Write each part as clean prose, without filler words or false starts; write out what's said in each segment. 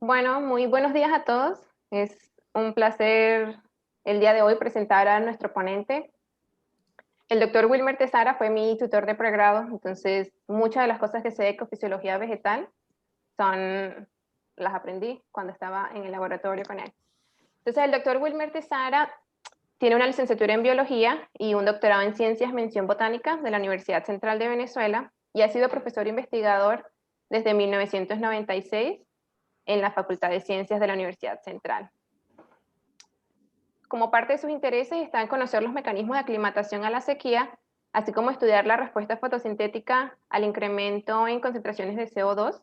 Bueno, muy buenos días a todos. Es un placer el día de hoy presentar a nuestro ponente. El doctor Wilmer Tesara fue mi tutor de pregrado, entonces muchas de las cosas que sé de ecofisiología vegetal las aprendí cuando estaba en el laboratorio con él. Entonces el doctor Wilmer Tesara tiene una licenciatura en biología y un doctorado en ciencias mención botánica de la Universidad Central de Venezuela y ha sido profesor investigador desde 1996 en la Facultad de Ciencias de la Universidad Central. Como parte de sus intereses está en conocer los mecanismos de aclimatación a la sequía, así como estudiar la respuesta fotosintética al incremento en concentraciones de CO2.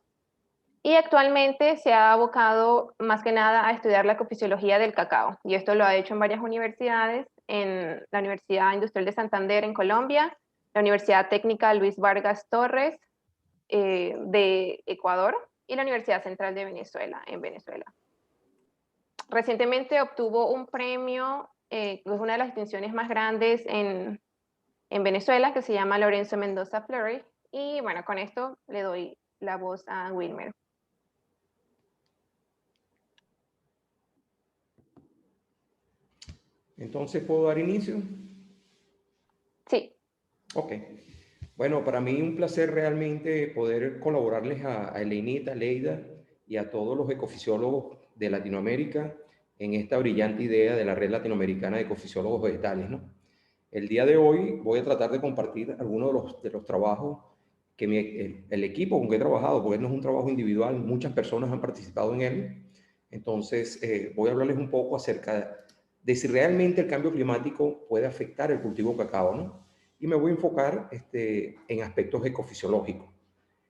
Y actualmente se ha abocado más que nada a estudiar la ecofisiología del cacao. Y esto lo ha hecho en varias universidades, en la Universidad Industrial de Santander en Colombia, la Universidad Técnica Luis Vargas Torres de Ecuador y la Universidad Central de Venezuela en Venezuela. Recientemente obtuvo un premio, que es una de las distinciones más grandes en Venezuela, que se llama Lorenzo Mendoza Fleury. Y bueno, con esto le doy la voz a Wilmer. Entonces, ¿puedo dar inicio? Sí. Ok. Bueno, para mí un placer realmente poder colaborarles a Elenita, Leida y a todos los ecofisiólogos de Latinoamérica en esta brillante idea de la Red Latinoamericana de Ecofisiólogos Vegetales, ¿no? El día de hoy voy a tratar de compartir algunos de los trabajos que el equipo con que he trabajado, porque no es un trabajo individual, muchas personas han participado en él. Entonces, voy a hablarles un poco acerca de si realmente el cambio climático puede afectar el cultivo de cacao, ¿no? Y me voy a enfocar en aspectos ecofisiológicos.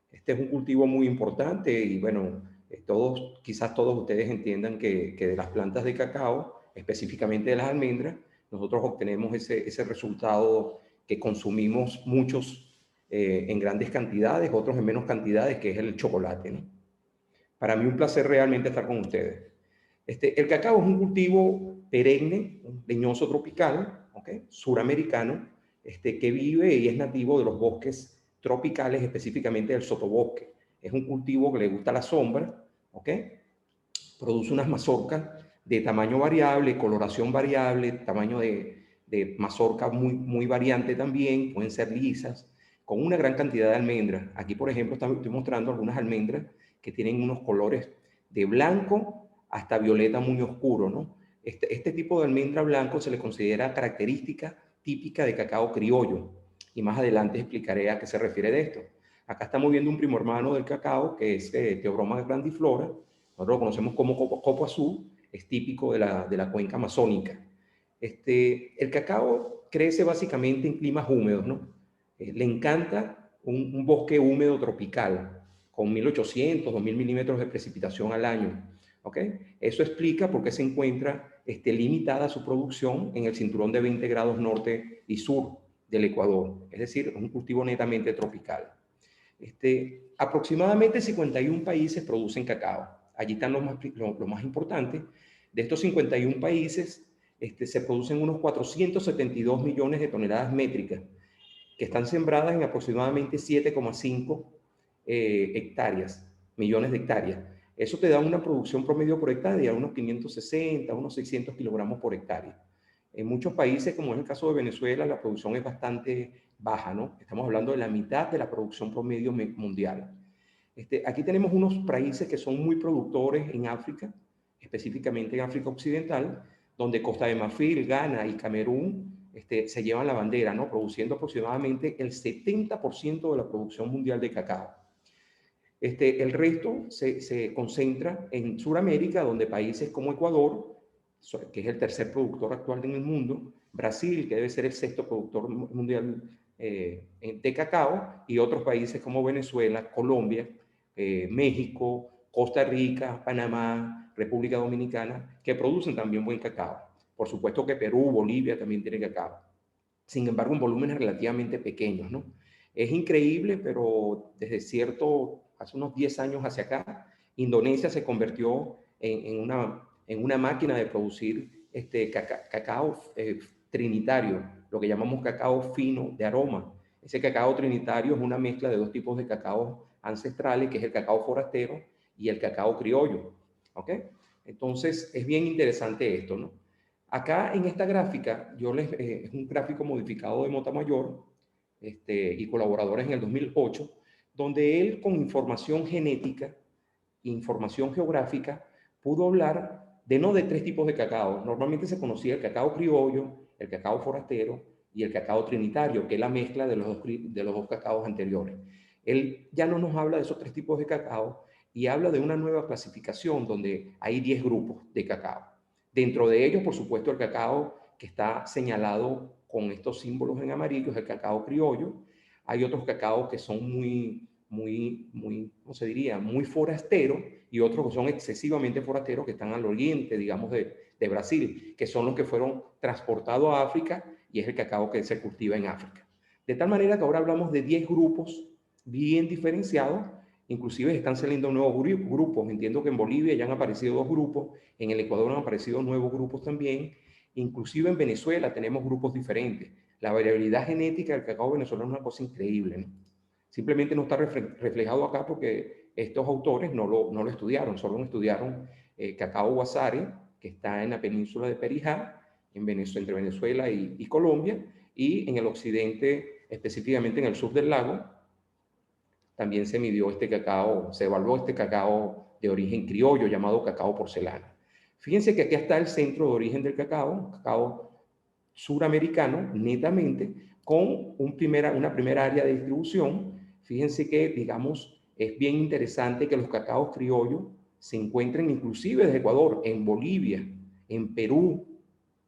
Este es un cultivo muy importante y bueno, quizás todos ustedes entiendan que de las plantas de cacao, específicamente de las almendras, nosotros obtenemos ese resultado que consumimos muchos en grandes cantidades, otros en menos cantidades, que es el chocolate, ¿no? Para mí un placer realmente estar con ustedes. El cacao es un cultivo perenne, un leñoso tropical, ¿okay? Suramericano, que vive y es nativo de los bosques tropicales, específicamente del sotobosque. Es un cultivo que le gusta la sombra, ¿okay? Produce unas mazorcas de tamaño variable, coloración variable, tamaño de mazorca muy variante también, pueden ser lisas, con una gran cantidad de almendras. Aquí, por ejemplo, estoy mostrando algunas almendras que tienen unos colores de blanco hasta violeta muy oscuro, ¿no? Este tipo de almendra blanco se le considera característica típica de cacao criollo, y más adelante explicaré a qué se refiere de esto. Acá estamos viendo un primo hermano del cacao, que es Theobroma grandiflora. Nosotros lo conocemos como copo azul, es típico de la cuenca amazónica. El cacao crece básicamente en climas húmedos, ¿no? Le encanta un bosque húmedo tropical, con 1800, 2000 milímetros de precipitación al año. ¿Okay? Eso explica por qué se encuentra limitada su producción en el cinturón de 20 grados norte y sur del Ecuador, es decir, un cultivo netamente tropical. Aproximadamente 51 países producen cacao. Allí están lo más importante. De estos 51 países, se producen unos 472 millones de toneladas métricas, que están sembradas en aproximadamente 7,5 millones de hectáreas. Eso te da una producción promedio por hectárea, unos 560, unos 600 kilogramos por hectárea. En muchos países, como es el caso de Venezuela, la producción es bastante baja, ¿no? Estamos hablando de la mitad de la producción promedio mundial. Aquí tenemos unos países que son muy productores en África, específicamente en África Occidental, donde Costa de Marfil, Ghana y Camerún se llevan la bandera, ¿no? Produciendo aproximadamente el 70% de la producción mundial de cacao. El resto se concentra en Sudamérica, donde países como Ecuador, que es el tercer productor actual en el mundo, Brasil, que debe ser el sexto productor mundial de cacao, y otros países como Venezuela, Colombia, México, Costa Rica, Panamá, República Dominicana, que producen también buen cacao. Por supuesto que Perú, Bolivia también tienen cacao. Sin embargo, en volúmenes relativamente pequeños, ¿no? Es increíble, pero hace unos 10 años hacia acá, Indonesia se convirtió en una máquina de producir cacao trinitario, lo que llamamos cacao fino de aroma. Ese cacao trinitario es una mezcla de dos tipos de cacao ancestrales, que es el cacao forastero y el cacao criollo. ¿ok? Entonces, es bien interesante esto, ¿no? Acá en esta gráfica, es un gráfico modificado de Montamayor y colaboradores en el 2008, donde él con información genética, información geográfica, pudo hablar de no de tres tipos de cacao. Normalmente se conocía el cacao criollo, el cacao forastero y el cacao trinitario, que es la mezcla de los dos cacaos anteriores. Él ya no nos habla de esos tres tipos de cacao y habla de una nueva clasificación donde hay 10 grupos de cacao. Dentro de ellos, por supuesto, el cacao que está señalado con estos símbolos en amarillo es el cacao criollo. Hay otros cacaos que son ¿cómo se diría? Muy forasteros, y otros que son excesivamente forasteros que están al oriente, digamos, de Brasil, que son los que fueron transportados a África y es el cacao que se cultiva en África. De tal manera que ahora hablamos de 10 grupos bien diferenciados. Inclusive están saliendo nuevos grupos. Entiendo que en Bolivia ya han aparecido 2 grupos, en el Ecuador han aparecido nuevos grupos también, inclusive en Venezuela tenemos grupos diferentes. La variabilidad genética del cacao venezolano es una cosa increíble, ¿no? Simplemente no está reflejado acá porque estos autores no lo estudiaron, solo estudiaron cacao Guasare, que está en la península de Perijá, entre Venezuela y Colombia, y en el occidente, específicamente en el sur del lago, también se midió este cacao, se evaluó este cacao de origen criollo llamado cacao porcelana. Fíjense que aquí está el centro de origen del cacao suramericano, netamente, con una primera área de distribución. Fíjense que, digamos, es bien interesante que los cacaos criollos se encuentren inclusive desde Ecuador, en Bolivia, en Perú,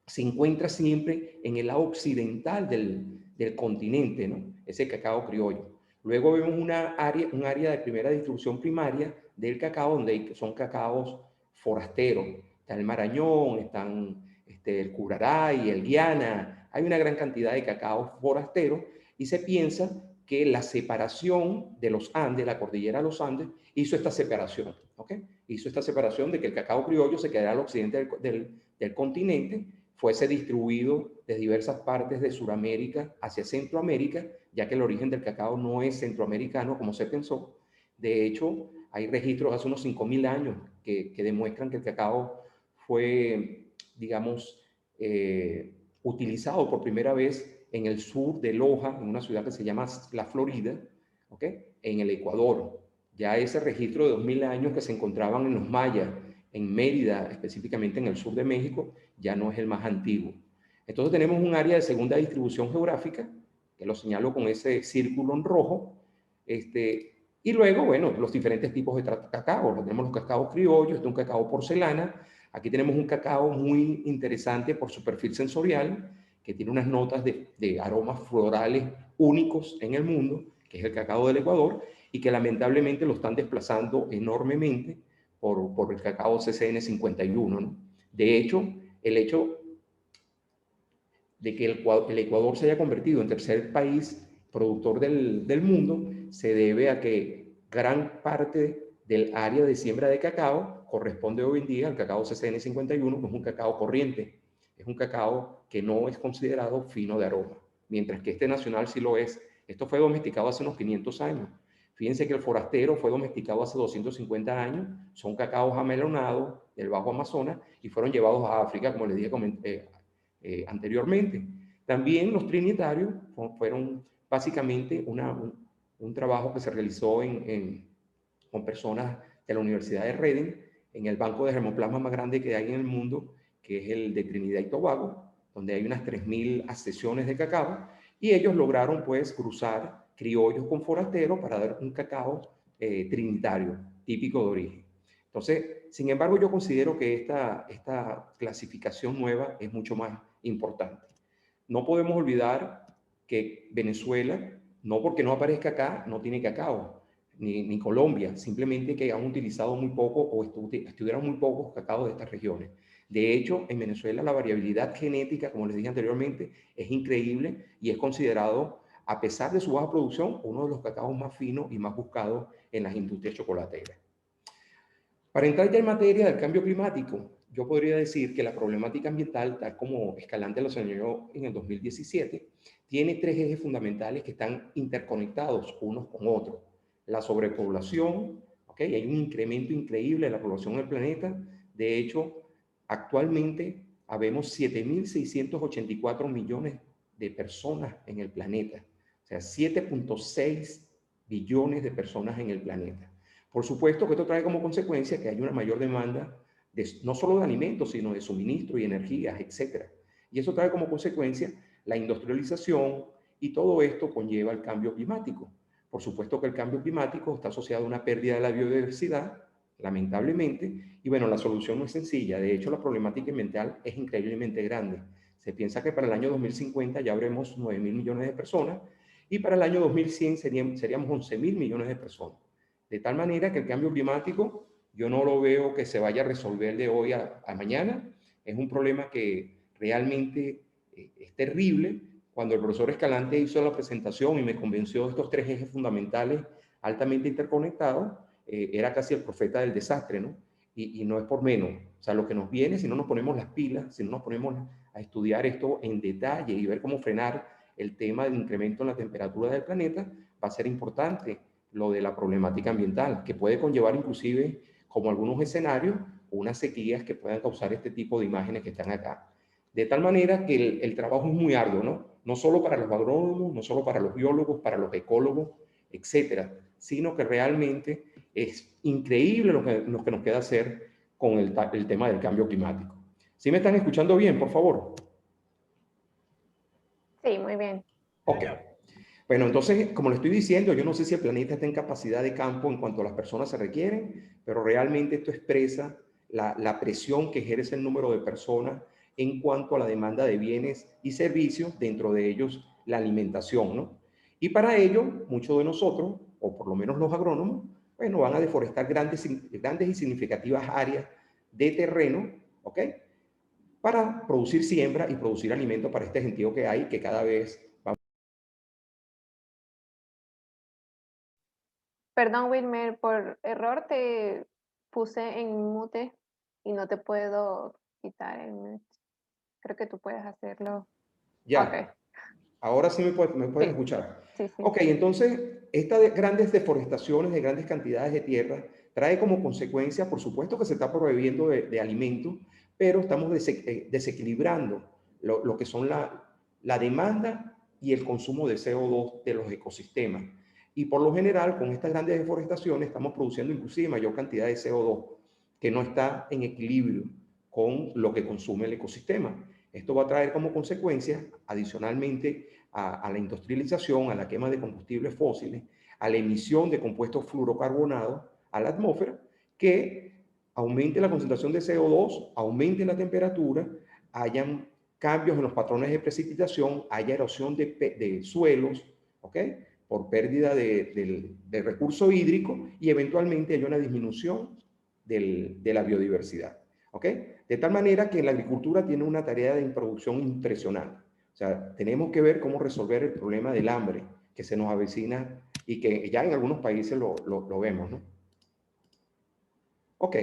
se encuentra siempre en el lado occidental del continente, ¿no? Ese cacao criollo. Luego vemos un área de primera distribución primaria del cacao, donde son cacaos forasteros. Está el Marañón, están el Curaray, el Guiana. Hay una gran cantidad de cacaos forasteros y se piensa que la separación de los Andes, la cordillera de los Andes, hizo esta separación, ¿ok? Hizo esta separación de que el cacao criollo se quedara al occidente del continente, fuese distribuido de diversas partes de Sudamérica hacia Centroamérica, ya que el origen del cacao no es centroamericano como se pensó. De hecho, hay registros hace unos 5.000 años que demuestran que el cacao fue, digamos, utilizado por primera vez en el sur de Loja, en una ciudad que se llama La Florida, ¿ok? En el Ecuador. Ya ese registro de 2.000 años que se encontraban en los mayas, en Mérida, específicamente en el sur de México, ya no es el más antiguo. Entonces tenemos un área de segunda distribución geográfica, que lo señalo con ese círculo en rojo, y luego, bueno, los diferentes tipos de cacao. Tenemos los cacaos criollos, un cacao porcelana. Aquí tenemos un cacao muy interesante por su perfil sensorial, que tiene unas notas de aromas florales únicos en el mundo, que es el cacao del Ecuador, y que lamentablemente lo están desplazando enormemente por el cacao CCN 51, ¿no? De hecho, el hecho de que el Ecuador se haya convertido en tercer país productor del mundo se debe a que gran parte del área de siembra de cacao corresponde hoy en día al cacao CCN 51, que es un cacao corriente, es un cacao que no es considerado fino de aroma, mientras que este nacional sí lo es. Esto fue domesticado hace unos 500 años. Fíjense que el forastero fue domesticado hace 250 años, son cacaos amelonados del Bajo Amazonas y fueron llevados a África, como les dije anteriormente. También los trinitarios fueron básicamente un trabajo que se realizó con personas de la Universidad de Reading, en el banco de germoplasma más grande que hay en el mundo, que es el de Trinidad y Tobago, donde hay unas 3.000 accesiones de cacao, y ellos lograron pues cruzar criollos con forasteros para dar un cacao trinitario, típico de origen. Entonces, sin embargo, yo considero que esta clasificación nueva es mucho más importante. No podemos olvidar que Venezuela, no porque no aparezca acá, no tiene cacao, ni Colombia, simplemente que han utilizado muy poco o estudiaron muy pocos cacaos de estas regiones. De hecho, en Venezuela la variabilidad genética, como les dije anteriormente, es increíble y es considerado, a pesar de su baja producción, uno de los cacaos más finos y más buscados en las industrias chocolateras. Para entrar ya en materia del cambio climático, yo podría decir que la problemática ambiental, tal como Escalante lo señaló en el 2017, tiene 3 ejes fundamentales que están interconectados unos con otros. La sobrepoblación, ¿ok? Hay un incremento increíble de la población del planeta. De hecho, actualmente habemos 7.684 millones de personas en el planeta. O sea, 7.6 billones de personas en el planeta. Por supuesto que esto trae como consecuencia que hay una mayor demanda no solo de alimentos, sino de suministro y energías, etc. Y eso trae como consecuencia la industrialización, y todo esto conlleva el cambio climático. Por supuesto que el cambio climático está asociado a una pérdida de la biodiversidad, lamentablemente, y bueno, la solución no es sencilla. De hecho, la problemática ambiental es increíblemente grande. Se piensa que para el año 2050 ya habremos 9.000 millones de personas, y para el año 2100 seríamos 11.000 millones de personas. De tal manera que el cambio climático yo no lo veo que se vaya a resolver de hoy a mañana. Es un problema que realmente es terrible. Cuando el profesor Escalante hizo la presentación y me convenció de estos tres ejes fundamentales altamente interconectados, era casi el profeta del desastre, ¿no? Y no es por menos. O sea, lo que nos viene, si no nos ponemos las pilas, si no nos ponemos a estudiar esto en detalle y ver cómo frenar el tema del incremento en la temperatura del planeta, va a ser importante lo de la problemática ambiental, que puede conllevar inclusive, como algunos escenarios, unas sequías que puedan causar este tipo de imágenes que están acá. De tal manera que el trabajo es muy arduo, ¿no? No solo para los agrónomos, no solo para los biólogos, para los ecólogos, etcétera, sino que realmente es increíble lo que nos queda hacer con el tema del cambio climático. ¿Sí me están escuchando bien, por favor? Sí, muy bien. Ok. Bueno, entonces, como le estoy diciendo, yo no sé si el planeta está en capacidad de campo en cuanto a las personas se requieren, pero realmente esto expresa la presión que ejerce el número de personas en cuanto a la demanda de bienes y servicios, dentro de ellos la alimentación, ¿no? Y para ello, muchos de nosotros, o por lo menos los agrónomos, bueno, van a deforestar grandes y significativas áreas de terreno, ¿ok? Para producir siembra y producir alimento para este gentío que hay, que cada vez va. Perdón, Wilmer, por error te puse en mute y no te puedo quitar el mute. Creo que tú puedes hacerlo. Ok, Ya, ahora sí me puedes sí, escuchar. sí, sí. Ok, entonces, estas grandes deforestaciones de grandes cantidades de tierra trae como consecuencia, por supuesto, que se está prohibiendo de alimentos, pero estamos desequilibrando lo que son la demanda y el consumo de CO2 de los ecosistemas. Y por lo general, con estas grandes deforestaciones, estamos produciendo inclusive mayor cantidad de CO2, que no está en equilibrio con lo que consume el ecosistema. Esto va a traer como consecuencia, adicionalmente a la industrialización, a la quema de combustibles fósiles, a la emisión de compuestos fluorocarbonados a la atmósfera, que aumente la concentración de CO2, aumente la temperatura, hayan cambios en los patrones de precipitación, haya erosión de suelos, ¿ok? Por pérdida de recurso hídrico, y eventualmente haya una disminución de la biodiversidad, ¿ok? De tal manera que la agricultura tiene una tarea de producción impresionante. O sea, tenemos que ver cómo resolver el problema del hambre que se nos avecina y que ya en algunos países lo vemos, ¿no? Ok,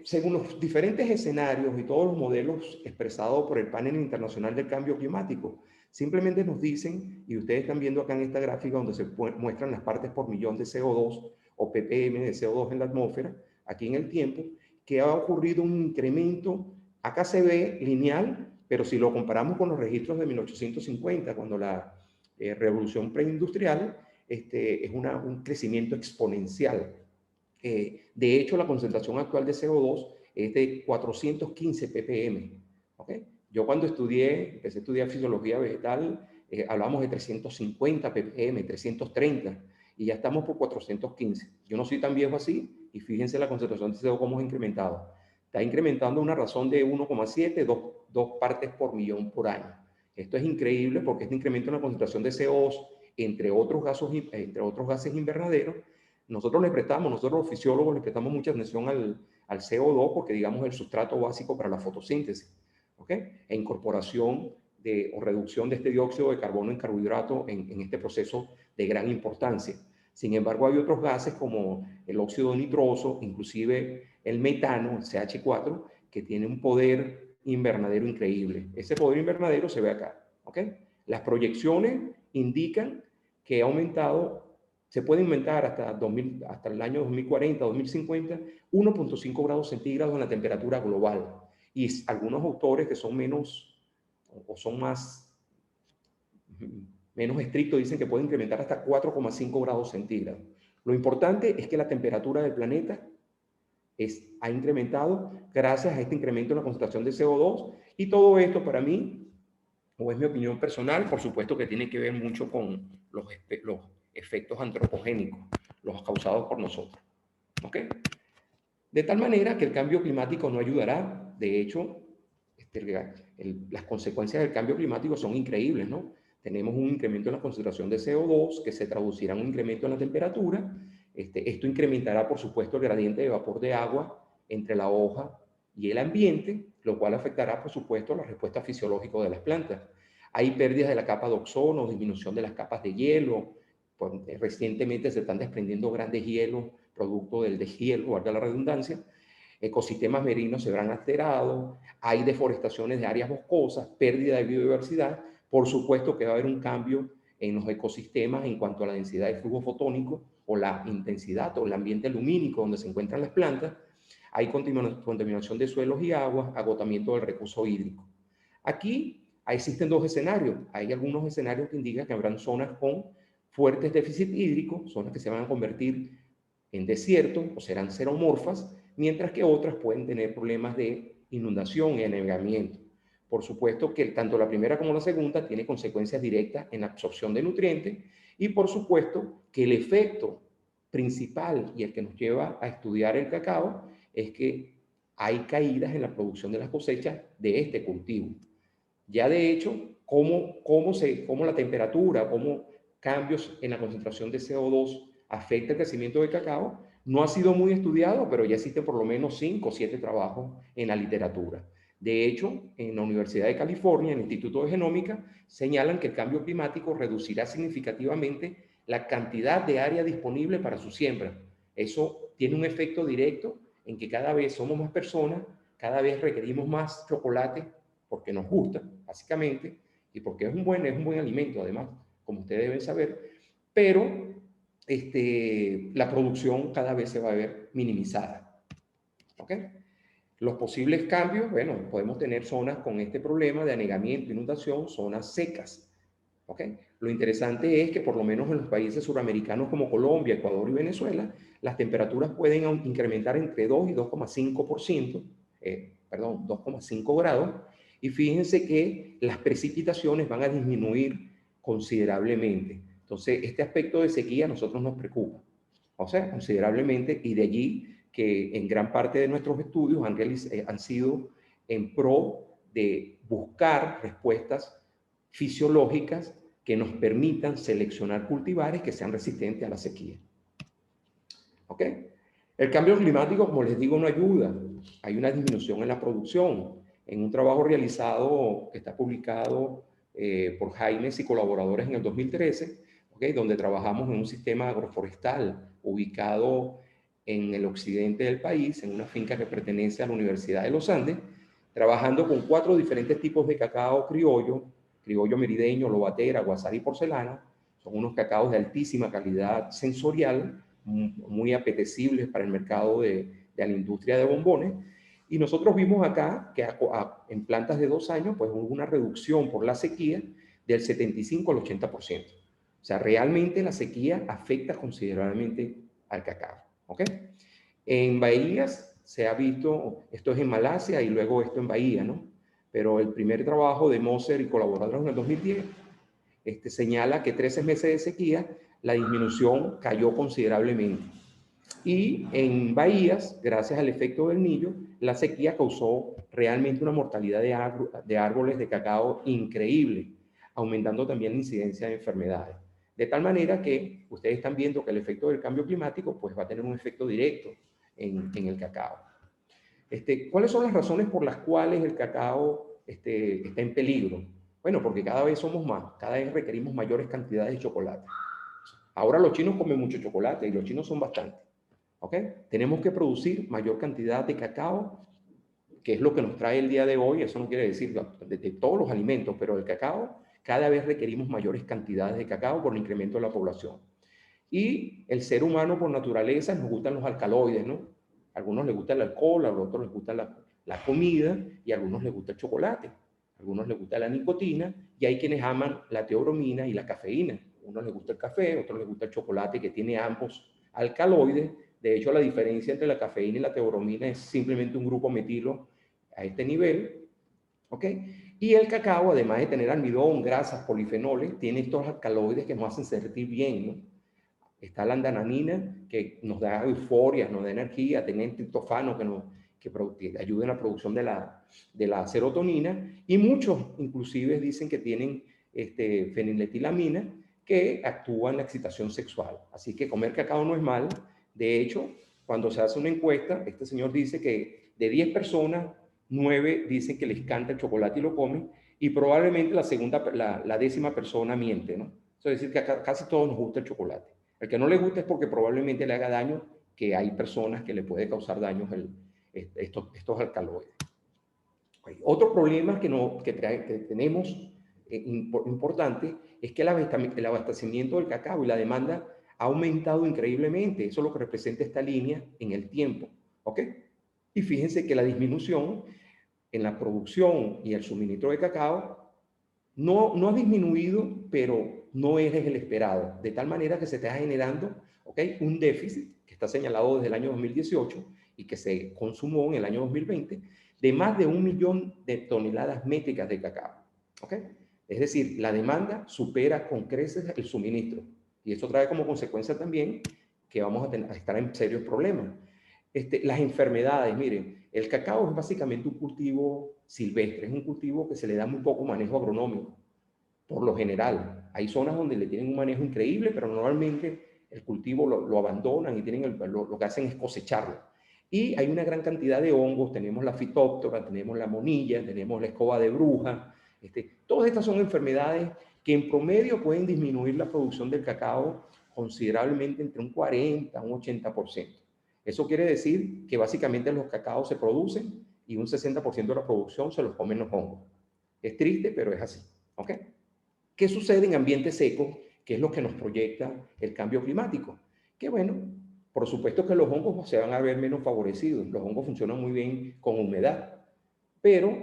según los diferentes escenarios y todos los modelos expresados por el Panel Internacional del Cambio Climático, simplemente nos dicen, y ustedes están viendo acá en esta gráfica donde se muestran las partes por millón de CO2 o ppm de CO2 en la atmósfera, aquí en el tiempo, que ha ocurrido un incremento, acá se ve lineal, pero si lo comparamos con los registros de 1850, cuando la revolución preindustrial, es un crecimiento exponencial. De hecho, la concentración actual de CO2 es de 415 ppm. ¿Okay? Yo cuando empecé a estudiar fisiología vegetal, hablamos de 350 ppm, 330, y ya estamos por 415. Yo no soy tan viejo así, y fíjense la concentración de CO2 cómo ha incrementado. Está incrementando una razón de 1,7, 2 partes por millón por año. Esto es increíble porque este incremento en la concentración de CO2, entre otros gases invernaderos, nosotros los fisiólogos, le prestamos mucha atención al CO2 porque, digamos, es el sustrato básico para la fotosíntesis, ¿ok? E incorporación o reducción de este dióxido de carbono en carbohidrato en este proceso de gran importancia. Sin embargo, hay otros gases como el óxido nitroso, inclusive el metano, el CH4, que tiene un poder invernadero increíble. Ese poder invernadero se ve acá, ¿ok? Las proyecciones indican que ha aumentado Se puede aumentar hasta el año 2040, 2050, 1.5 grados centígrados en la temperatura global. Y algunos autores que son menos o son menos estrictos dicen que puede incrementar hasta 4,5 grados centígrados. Lo importante es que la temperatura del planeta ha incrementado gracias a este incremento en la concentración de CO2, y todo esto para mí, o es mi opinión personal, por supuesto que tiene que ver mucho con los efectos antropogénicos, los causados por nosotros. ¿Ok? De tal manera que el cambio climático no ayudará. De hecho, las consecuencias del cambio climático son increíbles, ¿no? Tenemos un incremento en la concentración de CO2 que se traducirá en un incremento en la temperatura. Esto incrementará, por supuesto, el gradiente de vapor de agua entre la hoja y el ambiente, lo cual afectará, por supuesto, la respuesta fisiológica de las plantas. Hay pérdidas de la capa de ozono, disminución de las capas de hielo. Pues, recientemente se están desprendiendo grandes hielos, producto del deshielo, valga la redundancia. Ecosistemas marinos se verán alterados, hay deforestaciones de áreas boscosas, pérdida de biodiversidad. Por supuesto que va a haber un cambio en los ecosistemas en cuanto a la densidad de flujo fotónico o la intensidad o el ambiente lumínico donde se encuentran las plantas. Hay contaminación de suelos y aguas, agotamiento del recurso hídrico. Aquí existen dos escenarios. Hay algunos escenarios que indican que habrán zonas con fuertes déficits hídricos, zonas que se van a convertir en desierto o serán xeromorfas, mientras que otras pueden tener problemas de inundación y anegamiento. Por supuesto que tanto la primera como la segunda tiene consecuencias directas en la absorción de nutrientes, y por supuesto que el efecto principal y el que nos lleva a estudiar el cacao es que hay caídas en la producción de las cosechas de este cultivo. Ya de hecho, cómo la temperatura, cómo cambios en la concentración de CO2 afecta el crecimiento del cacao, no ha sido muy estudiado, pero ya existen por lo menos 5 o 7 trabajos en la literatura. De hecho, en la Universidad de California, en el Instituto de Genómica, señalan que el cambio climático reducirá significativamente la cantidad de área disponible para su siembra. Eso tiene un efecto directo en que cada vez somos más personas, cada vez requerimos más chocolate porque nos gusta, básicamente, y porque es un buen alimento, además, como ustedes deben saber, pero la producción cada vez se va a ver minimizada. ¿Ok? Los posibles cambios, bueno, podemos tener zonas con este problema de anegamiento, inundación, zonas secas. ¿Ok? Lo interesante es que por lo menos en los países suramericanos como Colombia, Ecuador y Venezuela, las temperaturas pueden incrementar entre 2 y 2,5%, 2,5 grados, y fíjense que las precipitaciones van a disminuir considerablemente. Entonces, este aspecto de sequía a nosotros nos preocupa, o sea, considerablemente, y de allí que en gran parte de nuestros estudios han sido en pro de buscar respuestas fisiológicas que nos permitan seleccionar cultivares que sean resistentes a la sequía. ¿Ok? El cambio climático, como les digo, no ayuda. Hay una disminución en la producción. En un trabajo realizado que está publicado por Jaimes y colaboradores en el 2013, ¿okay? Donde trabajamos en un sistema agroforestal ubicado en el occidente del país, en una finca que pertenece a la Universidad de los Andes, trabajando con 4 diferentes tipos de cacao criollo merideño, lobatera, guasari y porcelana. Son unos cacaos de altísima calidad sensorial, muy apetecibles para el mercado de la industria de bombones. Y nosotros vimos acá que en plantas de 2 años, pues hubo una reducción por la sequía del 75 al 80%. O sea, realmente la sequía afecta considerablemente al cacao. ¿Ok? En bahías se ha visto, esto es en Malasia y luego esto en Bahía, ¿no? Pero el primer trabajo de Moser y colaboradores en el 2010 señala que 13 meses de sequía, la disminución cayó considerablemente. Y en bahías, gracias al efecto del Niño, la sequía causó realmente una mortalidad de árboles de cacao increíble, aumentando también la incidencia de enfermedades. De tal manera que ustedes están viendo que el efecto del cambio climático pues, va a tener un efecto directo en el cacao. ¿Cuáles son las razones por las cuales el cacao está en peligro? Bueno, porque cada vez somos más, cada vez requerimos mayores cantidades de chocolate. Ahora los chinos comen mucho chocolate y los chinos son bastantes. ¿Ok? Tenemos que producir mayor cantidad de cacao, que es lo que nos trae el día de hoy. Eso no quiere decir de todos los alimentos, pero el cacao, cada vez requerimos mayores cantidades de cacao por el incremento de la población. Y el ser humano por naturaleza nos gustan los alcaloides, ¿no? A algunos les gusta el alcohol, a otros les gusta la comida y a algunos les gusta el chocolate. A algunos les gusta la nicotina y hay quienes aman la teobromina y la cafeína. A unos les gusta el café, a otros les gusta el chocolate que tiene ambos alcaloides. De hecho, la diferencia entre la cafeína y la teobromina es simplemente un grupo metilo a este nivel, ¿ok? Y el cacao, además de tener almidón, grasas, polifenoles, tiene estos alcaloides que nos hacen sentir bien, ¿no? Está la andananina, que nos da euforia, nos da energía, tiene triptofano que ayuda en la producción de la serotonina, y muchos inclusive dicen que tienen feniletilamina, que actúa en la excitación sexual. Así que comer cacao no es mal. De hecho, cuando se hace una encuesta, este señor dice que de 10 personas, 9 dicen que les encanta el chocolate y lo comen, y probablemente la décima persona miente, ¿no? Eso es decir, que casi todos nos gusta el chocolate. El que no le gusta es porque probablemente le haga daño, que hay personas que le puede causar daños estos alcaloides. Otro problema que tenemos importante es que el abastecimiento del cacao y la demanda ha aumentado increíblemente. Eso es lo que representa esta línea en el tiempo. ¿Ok? Y fíjense que la disminución en la producción y el suministro de cacao no ha disminuido, pero no es el esperado. De tal manera que se está generando, ¿ok?, un déficit que está señalado desde el año 2018 y que se consumó en el año 2020 de más de 1 millón de toneladas métricas de cacao. ¿Ok? Es decir, la demanda supera con creces el suministro. Y eso trae como consecuencia también que vamos a estar en serios problemas. Las enfermedades, miren, el cacao es básicamente un cultivo silvestre, es un cultivo que se le da muy poco manejo agronómico, por lo general. Hay zonas donde le tienen un manejo increíble, pero normalmente el cultivo lo abandonan y lo que hacen es cosecharlo. Y hay una gran cantidad de hongos, tenemos la fitóptora, tenemos la monilla, tenemos la escoba de bruja. Todas estas son enfermedades que en promedio pueden disminuir la producción del cacao considerablemente entre un 40 a un 80%. Eso quiere decir que básicamente los cacaos se producen y un 60% de la producción se los comen los hongos. Es triste, pero es así. ¿Ok? ¿Qué sucede en ambientes secos? ¿Qué es lo que nos proyecta el cambio climático? Que bueno, por supuesto que los hongos se van a ver menos favorecidos. Los hongos funcionan muy bien con humedad, pero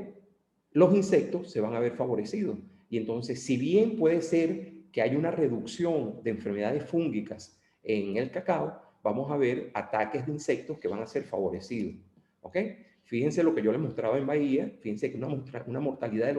los insectos se van a ver favorecidos. Y entonces, si bien puede ser que haya una reducción de enfermedades fúngicas en el cacao, vamos a ver ataques de insectos que van a ser favorecidos. ¿Ok? Fíjense lo que yo les mostraba en Bahía. Fíjense que una mortalidad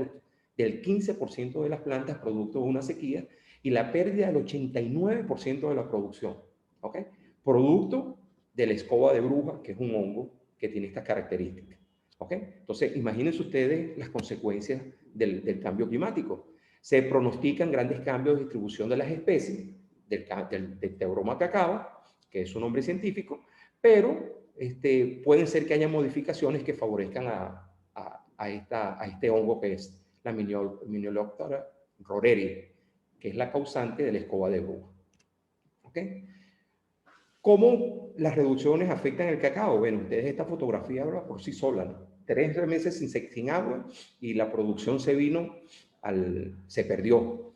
del 15% de las plantas producto de una sequía y la pérdida del 89% de la producción. ¿Ok? Producto de la escoba de bruja, que es un hongo que tiene estas características. ¿Ok? Entonces, imagínense ustedes las consecuencias del cambio climático. Se pronostican grandes cambios de distribución de las especies del Theobroma cacao, que es su nombre científico, pero pueden ser que haya modificaciones que favorezcan a este hongo que es la Minioloctora roreri, que es la causante de la escoba de bruja. ¿Ok? ¿Cómo las reducciones afectan el cacao? Bueno, ustedes esta fotografía habla por sí sola, ¿no? 3 meses sin agua y la producción se perdió.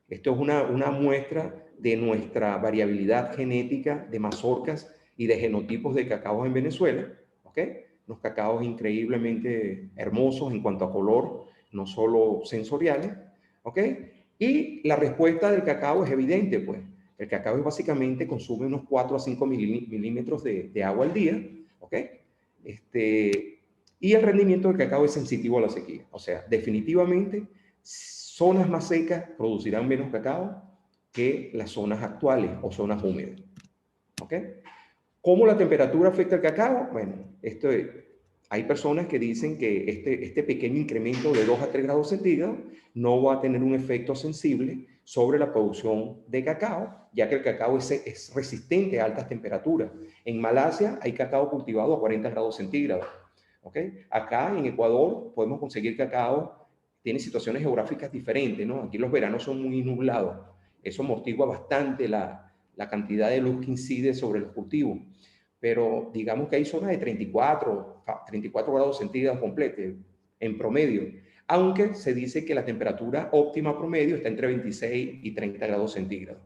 Esto es una muestra de nuestra variabilidad genética de mazorcas y de genotipos de cacao en Venezuela. ¿Ok? Los cacaos increíblemente hermosos en cuanto a color, no solo sensoriales. ¿Ok? Y la respuesta del cacao es evidente, pues. El cacao básicamente consume unos 4 a 5 milímetros de agua al día, ¿ok? Y el rendimiento del cacao es sensitivo a la sequía. O sea, definitivamente, zonas más secas producirán menos cacao que las zonas actuales o zonas húmedas, ¿ok? ¿Cómo la temperatura afecta al cacao? Bueno, hay personas que dicen que este pequeño incremento de 2 a 3 grados centígrados no va a tener un efecto sensible sobre la producción de cacao, ya que el cacao es resistente a altas temperaturas. En Malasia hay cacao cultivado a 40 grados centígrados. ¿Okay? Acá en Ecuador podemos conseguir cacao, tiene situaciones geográficas diferentes, ¿no? Aquí los veranos son muy nublados. Eso amortigua bastante la cantidad de luz que incide sobre los cultivos. Pero digamos que hay zonas de 34 grados centígrados completos en promedio, aunque se dice que la temperatura óptima promedio está entre 26 y 30 grados centígrados.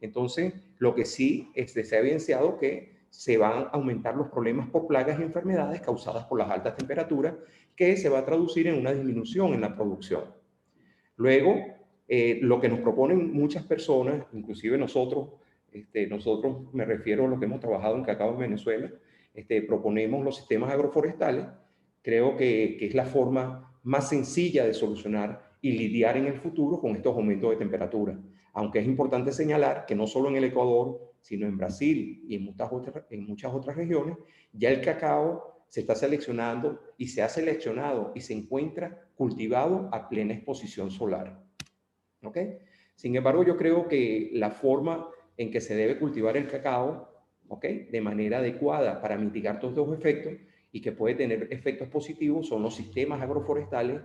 Entonces, lo que sí se ha evidenciado que se van a aumentar los problemas por plagas y enfermedades causadas por las altas temperaturas, que se va a traducir en una disminución en la producción. Luego, lo que nos proponen muchas personas, inclusive nosotros, nosotros me refiero a lo que hemos trabajado en cacao en Venezuela, proponemos los sistemas agroforestales. Creo que es la forma más sencilla de solucionar y lidiar en el futuro con estos aumentos de temperatura. Aunque es importante señalar que no solo en el Ecuador, sino en Brasil y en muchas otras regiones, ya el cacao se está seleccionando y se ha seleccionado y se encuentra cultivado a plena exposición solar. ¿Ok? Sin embargo, yo creo que la forma en que se debe cultivar el cacao, ¿ok?, de manera adecuada para mitigar todos estos efectos y que puede tener efectos positivos son los sistemas agroforestales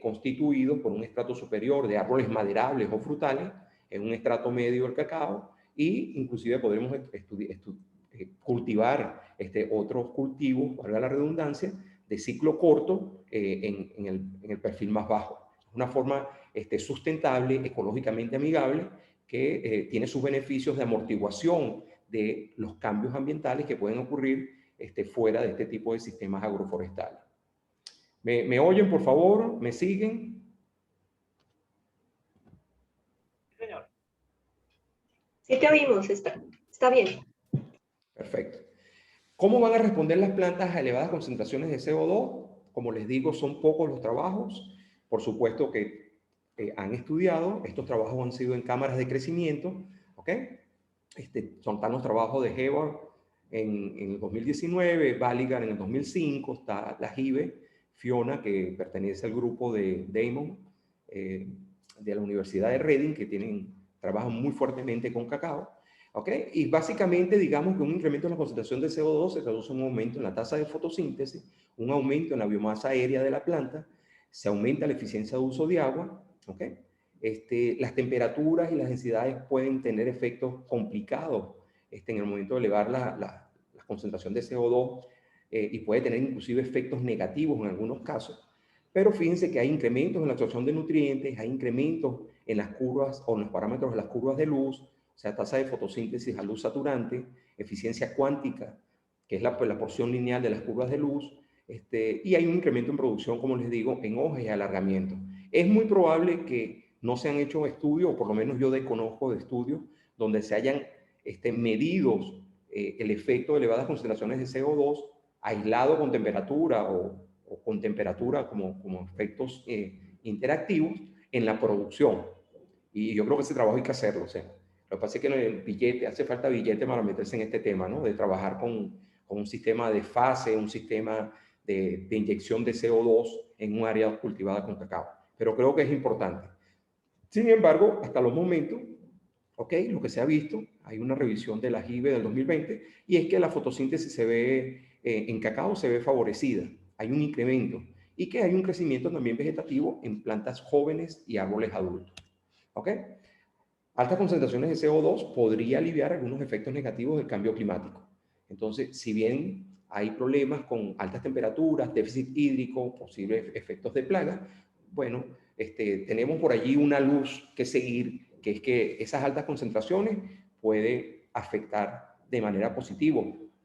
constituidos por un estrato superior de árboles maderables o frutales, en un estrato medio del cacao, y inclusive podremos cultivar otros cultivos, valga la redundancia, de ciclo corto en el perfil más bajo. Una forma sustentable, ecológicamente amigable, que tiene sus beneficios de amortiguación de los cambios ambientales que pueden ocurrir fuera de este tipo de sistemas agroforestales. ¿Me oyen, por favor? ¿Me siguen? Señor. Sí te oímos, está bien. Perfecto. ¿Cómo van a responder las plantas a elevadas concentraciones de CO2? Como les digo, son pocos los trabajos. Por supuesto que han estudiado. Estos trabajos han sido en cámaras de crecimiento. ¿Ok? Son tan los trabajos de Hayward en el 2019, Balligar en el 2005, está la JIVE, Fiona, que pertenece al grupo de Damon, de la Universidad de Reading, que trabajan muy fuertemente con cacao. ¿Ok? Y básicamente, digamos que un incremento en la concentración de CO2 se traduce en un aumento en la tasa de fotosíntesis, un aumento en la biomasa aérea de la planta, se aumenta la eficiencia de uso de agua. ¿Ok? Las temperaturas y las densidades pueden tener efectos complicados en el momento de elevar la concentración de CO2 y puede tener inclusive efectos negativos en algunos casos. Pero fíjense que hay incrementos en la absorción de nutrientes, hay incrementos en las curvas o en los parámetros de las curvas de luz, o sea, tasa de fotosíntesis a luz saturante, eficiencia cuántica, que es la porción lineal de las curvas de luz, y hay un incremento en producción, como les digo, en hojas y alargamiento. Es muy probable que no se han hecho estudios, o por lo menos yo desconozco de estudios, donde se hayan medidos el efecto de elevadas concentraciones de CO2 aislado con temperatura o con temperatura como efectos interactivos en la producción. Y yo creo que ese trabajo hay que hacerlo. O sea, lo que pasa es que en el billete, hace falta billete para meterse en este tema, ¿no? De trabajar con un sistema de fase, un sistema de inyección de CO2 en un área cultivada con cacao. Pero creo que es importante. Sin embargo, hasta los momentos, ¿ok?, lo que se ha visto, hay una revisión de la JIVE del 2020, y es que la fotosíntesis se ve, en cacao se ve favorecida, hay un incremento, y que hay un crecimiento también vegetativo en plantas jóvenes y árboles adultos. ¿Ok? Altas concentraciones de CO2 podría aliviar algunos efectos negativos del cambio climático. Entonces, si bien hay problemas con altas temperaturas, déficit hídrico, posibles efectos de plaga, bueno, tenemos por allí una luz que seguir, que es que esas altas concentraciones pueden afectar de manera positiva,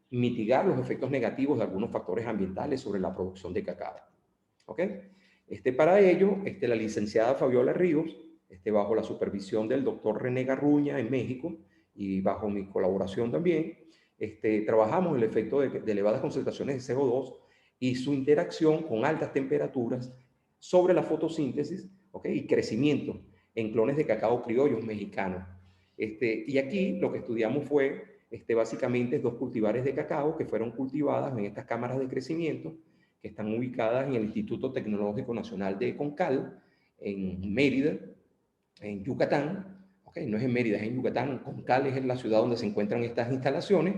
mitigar los efectos negativos de algunos factores ambientales sobre la producción de cacao. ¿Ok? Para ello, la licenciada Fabiola Ríos, bajo la supervisión del doctor René Garruña en México y bajo mi colaboración también, trabajamos el efecto de elevadas concentraciones de CO2 y su interacción con altas temperaturas sobre la fotosíntesis, ¿okay?, y crecimiento en clones de cacao criollos mexicanos. Y aquí lo que estudiamos fue básicamente dos cultivares de cacao que fueron cultivadas en estas cámaras de crecimiento que están ubicadas en el Instituto Tecnológico Nacional de Concal, en Mérida, en Yucatán. Okay, no es en Mérida, es en Yucatán. Concal es la ciudad donde se encuentran estas instalaciones.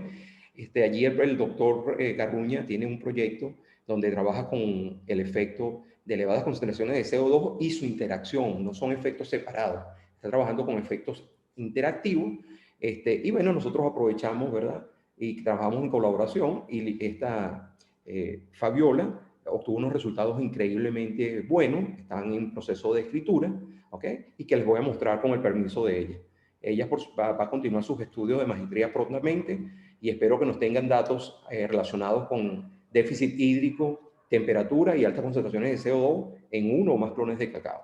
Allí el doctor Garruña tiene un proyecto donde trabaja con el efecto de elevadas concentraciones de CO2 y su interacción, no son efectos separados, está trabajando con efectos interactivos, y bueno, nosotros aprovechamos, ¿verdad?, y trabajamos en colaboración, y esta Fabiola obtuvo unos resultados increíblemente buenos, están en proceso de escritura, ¿ok?, y que les voy a mostrar con el permiso de ella. Ella va a continuar sus estudios de maestría prontamente y espero que nos tengan datos relacionados con déficit hídrico, temperatura y altas concentraciones de CO2 en uno o más clones de cacao.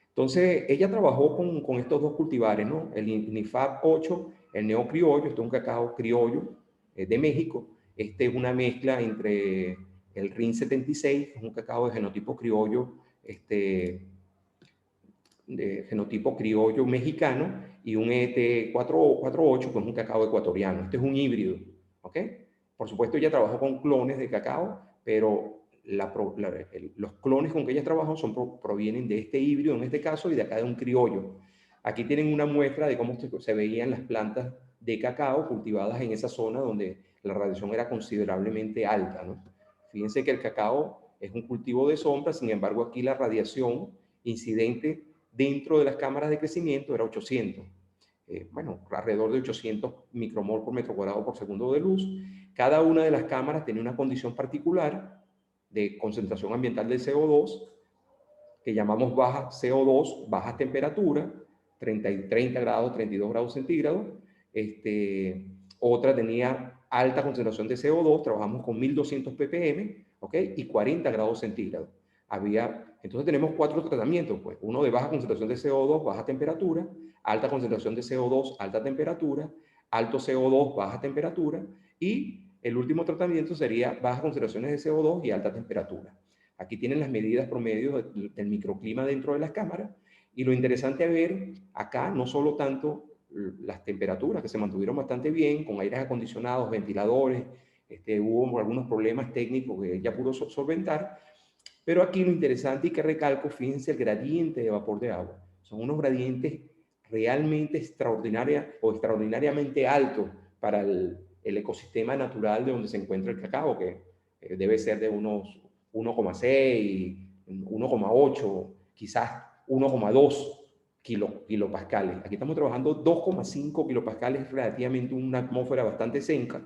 Entonces, ella trabajó con estos dos cultivares, ¿no? El INIFAP 8, el Neo Criollo, este es un cacao criollo de México. Este es una mezcla entre el RIN 76, que es un cacao de genotipo criollo, de genotipo criollo mexicano, y un ET 48, que es un cacao ecuatoriano. Este es un híbrido, ¿ok? Por supuesto, ella trabajó con clones de cacao, pero los clones con que ella trabajó provienen de este híbrido, en este caso, y de acá de un criollo. Aquí tienen una muestra de cómo se veían las plantas de cacao cultivadas en esa zona donde la radiación era considerablemente alta, ¿no? Fíjense que el cacao es un cultivo de sombra, sin embargo, aquí la radiación incidente dentro de las cámaras de crecimiento era 800. Bueno, alrededor de 800 micromol por metro cuadrado por segundo de luz. Cada una de las cámaras tenía una condición particular de concentración ambiental de CO2, que llamamos baja CO2, baja temperatura, 30 grados, 32 grados centígrados. Otra tenía alta concentración de CO2, trabajamos con 1200 ppm, ¿ok? Y 40 grados centígrados. Entonces tenemos 4 tratamientos, pues. Uno de baja concentración de CO2, baja temperatura, alta concentración de CO2, alta temperatura, alto CO2, baja temperatura, y el último tratamiento sería bajas concentraciones de CO2 y alta temperatura. Aquí tienen las medidas promedio del microclima dentro de las cámaras, y lo interesante a ver acá, no solo tanto las temperaturas, que se mantuvieron bastante bien, con aires acondicionados, ventiladores, hubo algunos problemas técnicos que ella pudo solventar, pero aquí lo interesante y que recalco, fíjense el gradiente de vapor de agua. Son unos gradientes realmente extraordinariamente altos para el ecosistema natural de donde se encuentra el cacao, que debe ser de unos 1,6, 1,8, quizás 1,2 kilopascales. Aquí estamos trabajando 2,5 kilopascales, relativamente una atmósfera bastante seca,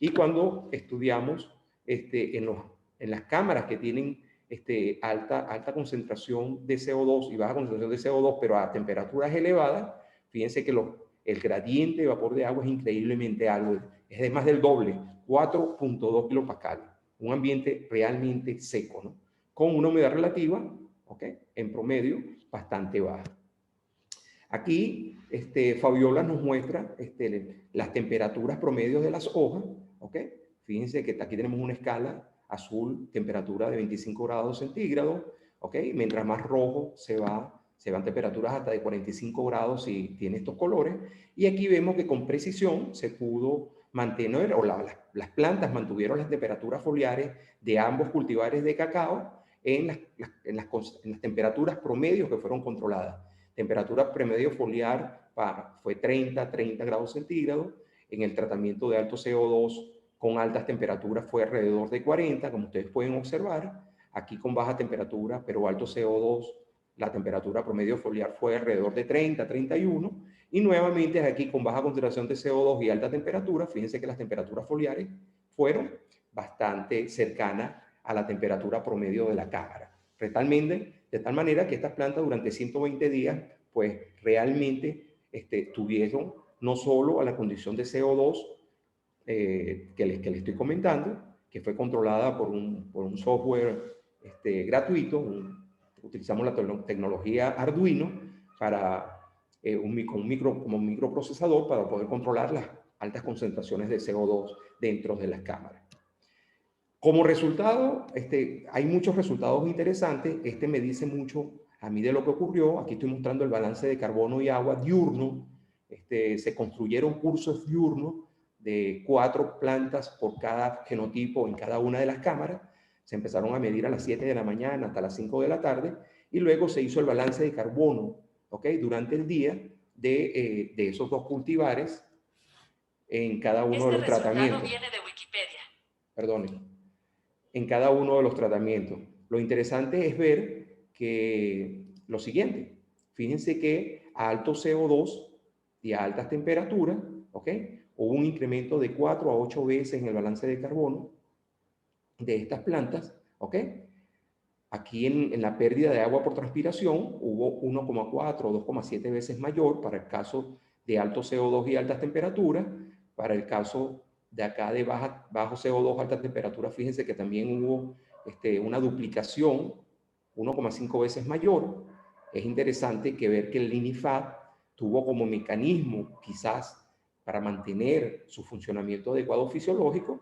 y cuando estudiamos en las cámaras que tienen alta concentración de CO2 y baja concentración de CO2, pero a temperaturas elevadas, fíjense que el gradiente de vapor de agua es increíblemente alto, es de más del doble, 4,2 kilopascales, un ambiente realmente seco, ¿no? Con una humedad relativa, ¿ok? En promedio, bastante baja. Aquí, Fabiola nos muestra las temperaturas promedios de las hojas, ¿ok? Fíjense que aquí tenemos una escala azul, temperatura de 25 grados centígrados, ¿ok? Mientras más rojo se van temperaturas hasta de 45 grados y tiene estos colores. Y aquí vemos que con precisión se pudo mantener, o las plantas mantuvieron las temperaturas foliares de ambos cultivares de cacao en las temperaturas promedios que fueron controladas. Temperatura promedio foliar fue 30 grados centígrados. En el tratamiento de alto CO2 con altas temperaturas fue alrededor de 40, como ustedes pueden observar. Aquí con baja temperatura, pero alto CO2, la temperatura promedio foliar fue alrededor de 30, 31. Y nuevamente aquí con baja concentración de CO2 y alta temperatura, fíjense que las temperaturas foliares fueron bastante cercanas a la temperatura promedio de la cámara. De tal manera que estas plantas durante 120 días, pues realmente tuvieron no solo a la condición de CO2 que les estoy comentando, que fue controlada por un software gratuito. Utilizamos la tecnología Arduino para como un microprocesador para poder controlar las altas concentraciones de CO2 dentro de las cámaras. Como resultado, hay muchos resultados interesantes. Me dice mucho a mí de lo que ocurrió. Aquí estoy mostrando el balance de carbono y agua diurno. Se construyeron cursos diurnos de 4 plantas por cada genotipo en cada una de las cámaras. Se empezaron a medir a las 7 de la mañana hasta las 5 de la tarde, y luego se hizo el balance de carbono, ¿ok? Durante el día de esos 2 cultivares en cada uno de los tratamientos. Viene de Wikipedia. Perdone. En cada uno de los tratamientos. Lo interesante es ver que lo siguiente, fíjense que a alto CO2 y a altas temperaturas, ¿ok? Hubo un incremento de 4 a 8 veces en el balance de carbono de estas plantas, ¿ok? Aquí en la pérdida de agua por transpiración hubo 1,4 o 2,7 veces mayor para el caso de alto CO2 y altas temperaturas. Para el caso de acá de bajo CO2, alta temperatura, fíjense que también hubo una duplicación 1,5 veces mayor. Es interesante que ver que el LINIFAD tuvo como mecanismo quizás para mantener su funcionamiento adecuado fisiológico,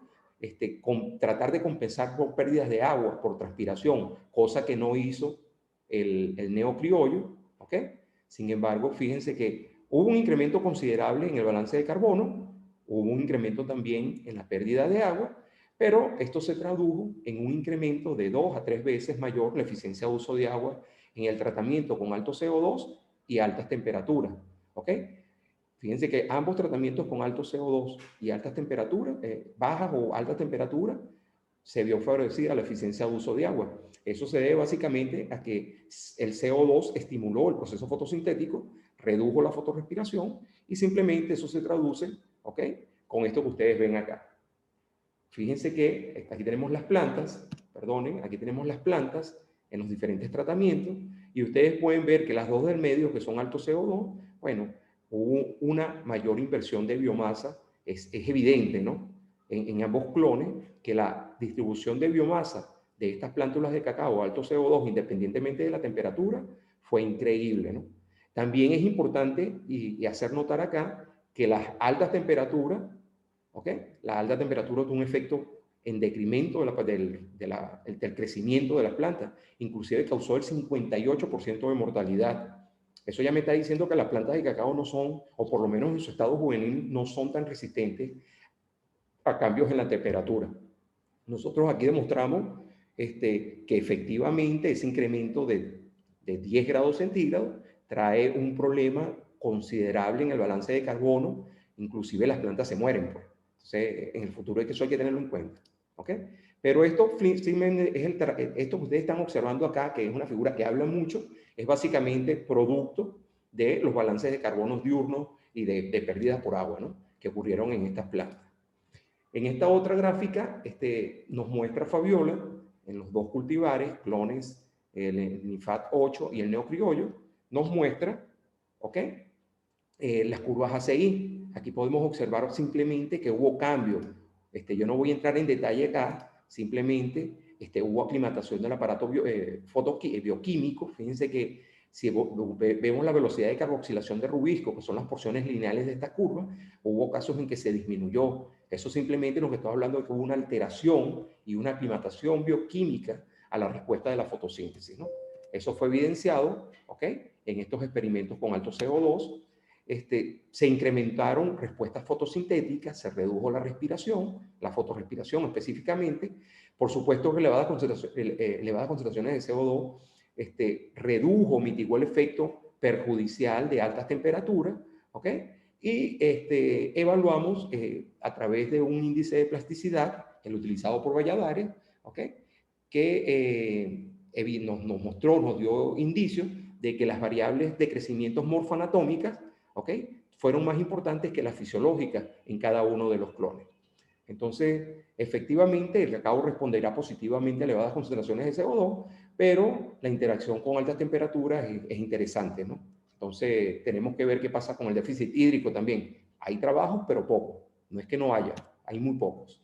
tratar de compensar por pérdidas de agua, por transpiración, cosa que no hizo el neocriollo, ¿ok? Sin embargo, fíjense que hubo un incremento considerable en el balance de carbono, hubo un incremento también en la pérdida de agua, pero esto se tradujo en un incremento de 2 a 3 veces mayor la eficiencia de uso de agua en el tratamiento con alto CO2 y altas temperaturas, ¿ok? Fíjense que ambos tratamientos con alto CO2 y altas temperaturas, bajas o altas temperaturas, se vio favorecida la eficiencia de uso de agua. Eso se debe básicamente a que el CO2 estimuló el proceso fotosintético, redujo la fotorrespiración y simplemente eso se traduce, ¿ok?, con esto que ustedes ven acá. Fíjense que aquí tenemos las plantas, perdonen, aquí tenemos las plantas en los diferentes tratamientos y ustedes pueden ver que las dos del medio, que son alto CO2, bueno, hubo una mayor inversión de biomasa, es evidente, ¿no? En ambos clones, que la distribución de biomasa de estas plántulas de cacao alto CO2, independientemente de la temperatura, fue increíble, ¿no? También es importante y hacer notar acá que las altas temperaturas, ¿ok? La alta temperatura tuvo un efecto en decremento del crecimiento de las plantas, inclusive causó el 58% de mortalidad. Eso ya me está diciendo que las plantas de cacao no son, o por lo menos en su estado juvenil, no son tan resistentes a cambios en la temperatura. Nosotros aquí demostramos que efectivamente ese incremento de 10 grados centígrados trae un problema considerable en el balance de carbono, inclusive las plantas se mueren, pues. Entonces, en el futuro eso hay que tenerlo en cuenta, ¿ok? Pero esto simplemente es esto que ustedes están observando acá, que es una figura que habla mucho, es básicamente producto de los balances de carbonos diurnos y de pérdidas por agua, ¿no?, que ocurrieron en estas plantas. En esta otra gráfica nos muestra Fabiola en los dos cultivares, clones, el NIFAD 8 y el neocriollo, nos muestra, ¿ok?, las curvas ACI. Aquí podemos observar simplemente que hubo cambio. Yo no voy a entrar en detalle acá, simplemente hubo aclimatación del aparato bioquímico. Fíjense que si vemos la velocidad de carboxilación de Rubisco, que son las porciones lineales de esta curva, hubo casos en que se disminuyó. Eso simplemente nos está hablando de que hubo una alteración y una aclimatación bioquímica a la respuesta de la fotosíntesis, ¿no? Eso fue evidenciado, ¿ok?, en estos experimentos con alto CO2. Se incrementaron respuestas fotosintéticas, se redujo la respiración, la fotorrespiración específicamente. Por supuesto, elevadas concentraciones de CO2 redujo, mitigó el efecto perjudicial de altas temperaturas, ¿ok? Y evaluamos a través de un índice de plasticidad, el utilizado por Valladares, ¿ok?, que nos dio indicios de que las variables de crecimiento morfoanatómicas, ¿ok?, fueron más importantes que las fisiológicas en cada uno de los clones. Entonces, efectivamente, el cacao responderá positivamente a elevadas concentraciones de CO2, pero la interacción con altas temperaturas es interesante, ¿no? Entonces, tenemos que ver qué pasa con el déficit hídrico también. Hay trabajos, pero pocos. No es que no haya, hay muy pocos.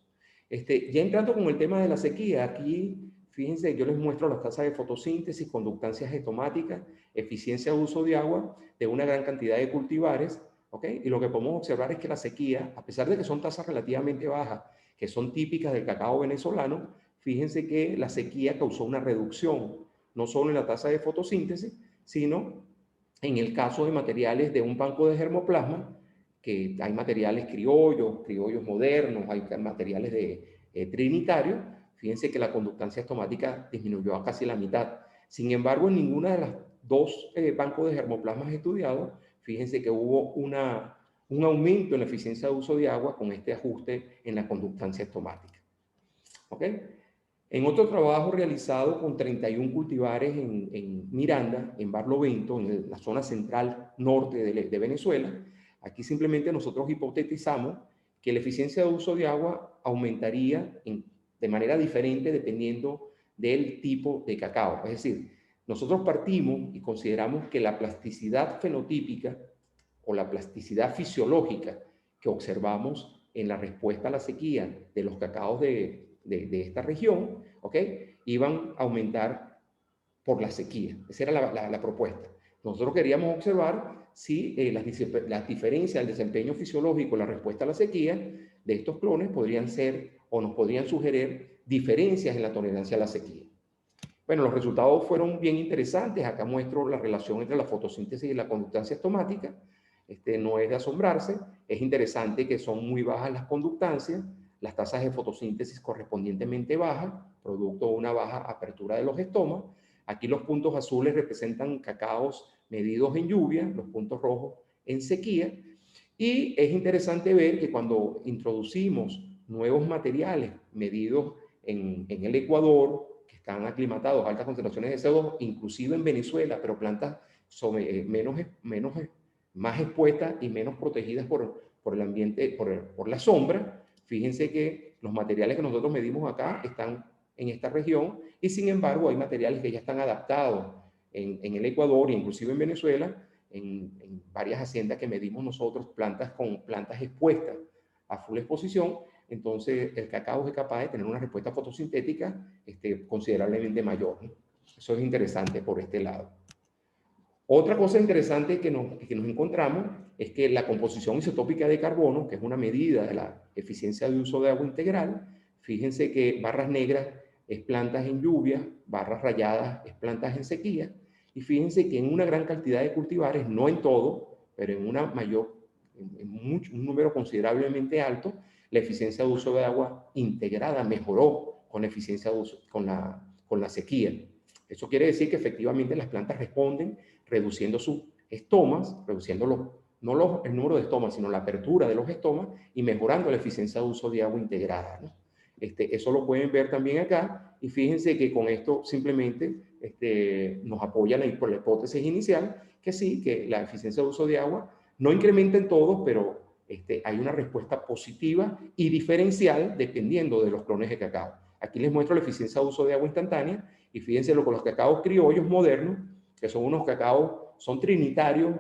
Ya entrando con el tema de la sequía, aquí, fíjense, yo les muestro las tasas de fotosíntesis, conductancias estomáticas, eficiencia de uso de agua de una gran cantidad de cultivares, ¿ok? Y lo que podemos observar es que la sequía, a pesar de que son tasas relativamente bajas, que son típicas del cacao venezolano, fíjense que la sequía causó una reducción, no solo en la tasa de fotosíntesis, sino en el caso de materiales de un banco de germoplasma, que hay materiales criollos modernos, hay materiales de trinitarios. Fíjense que la conductancia estomática disminuyó a casi la mitad. Sin embargo, en ninguna de las dos bancos de germoplasmas estudiados, fíjense que hubo un aumento en la eficiencia de uso de agua con este ajuste en la conductancia estomática. ¿Ok? En otro trabajo realizado con 31 cultivares en Miranda, en Barlovento, en la zona central norte de Venezuela, aquí simplemente nosotros hipotetizamos que la eficiencia de uso de agua aumentaría de manera diferente dependiendo del tipo de cacao. Es decir, nosotros partimos y consideramos que la plasticidad fenotípica o la plasticidad fisiológica que observamos en la respuesta a la sequía de los cacaos de esta región, ¿ok?, iban a aumentar por la sequía. Esa era la propuesta. Nosotros queríamos observar si las diferencias del desempeño fisiológico, la respuesta a la sequía de estos clones podrían ser o nos podrían sugerir diferencias en la tolerancia a la sequía. Bueno, los resultados fueron bien interesantes. Acá muestro la relación entre la fotosíntesis y la conductancia estomática. No es de asombrarse. Es interesante que son muy bajas las conductancias, las tasas de fotosíntesis correspondientemente bajas, producto de una baja apertura de los estomas. Aquí los puntos azules representan cacaos medidos en lluvia, los puntos rojos en sequía. Y es interesante ver que cuando introducimos nuevos materiales medidos en el Ecuador, que están aclimatados a altas concentraciones de CO2, inclusive en Venezuela, pero plantas más expuestas y menos protegidas por el ambiente, por la sombra. Fíjense que los materiales que nosotros medimos acá están en esta región y sin embargo hay materiales que ya están adaptados en el Ecuador e inclusive en Venezuela, en varias haciendas que medimos nosotros, plantas expuestas a full exposición. Entonces el cacao es capaz de tener una respuesta fotosintética considerablemente mayor, ¿no? Eso es interesante por este lado. Otra cosa interesante que nos encontramos es que la composición isotópica de carbono, que es una medida de la eficiencia de uso de agua integral, fíjense que barras negras es plantas en lluvia, barras rayadas es plantas en sequía, y fíjense que en una gran cantidad de cultivares, no en todo, pero en un número considerablemente alto, la eficiencia de uso de agua integrada mejoró con la eficiencia de uso, con la sequía. Eso quiere decir que efectivamente las plantas responden reduciendo sus estomas, reduciendo no el número de estomas, sino la apertura de los estomas y mejorando la eficiencia de uso de agua integrada, ¿no? Eso lo pueden ver también acá y fíjense que con esto simplemente nos apoya la hipótesis inicial que sí, que la eficiencia de uso de agua no incrementa en todos, pero hay una respuesta positiva y diferencial dependiendo de los clones de cacao. Aquí les muestro la eficiencia de uso de agua instantánea y fíjense con los cacaos criollos modernos, que son unos cacaos, son trinitarios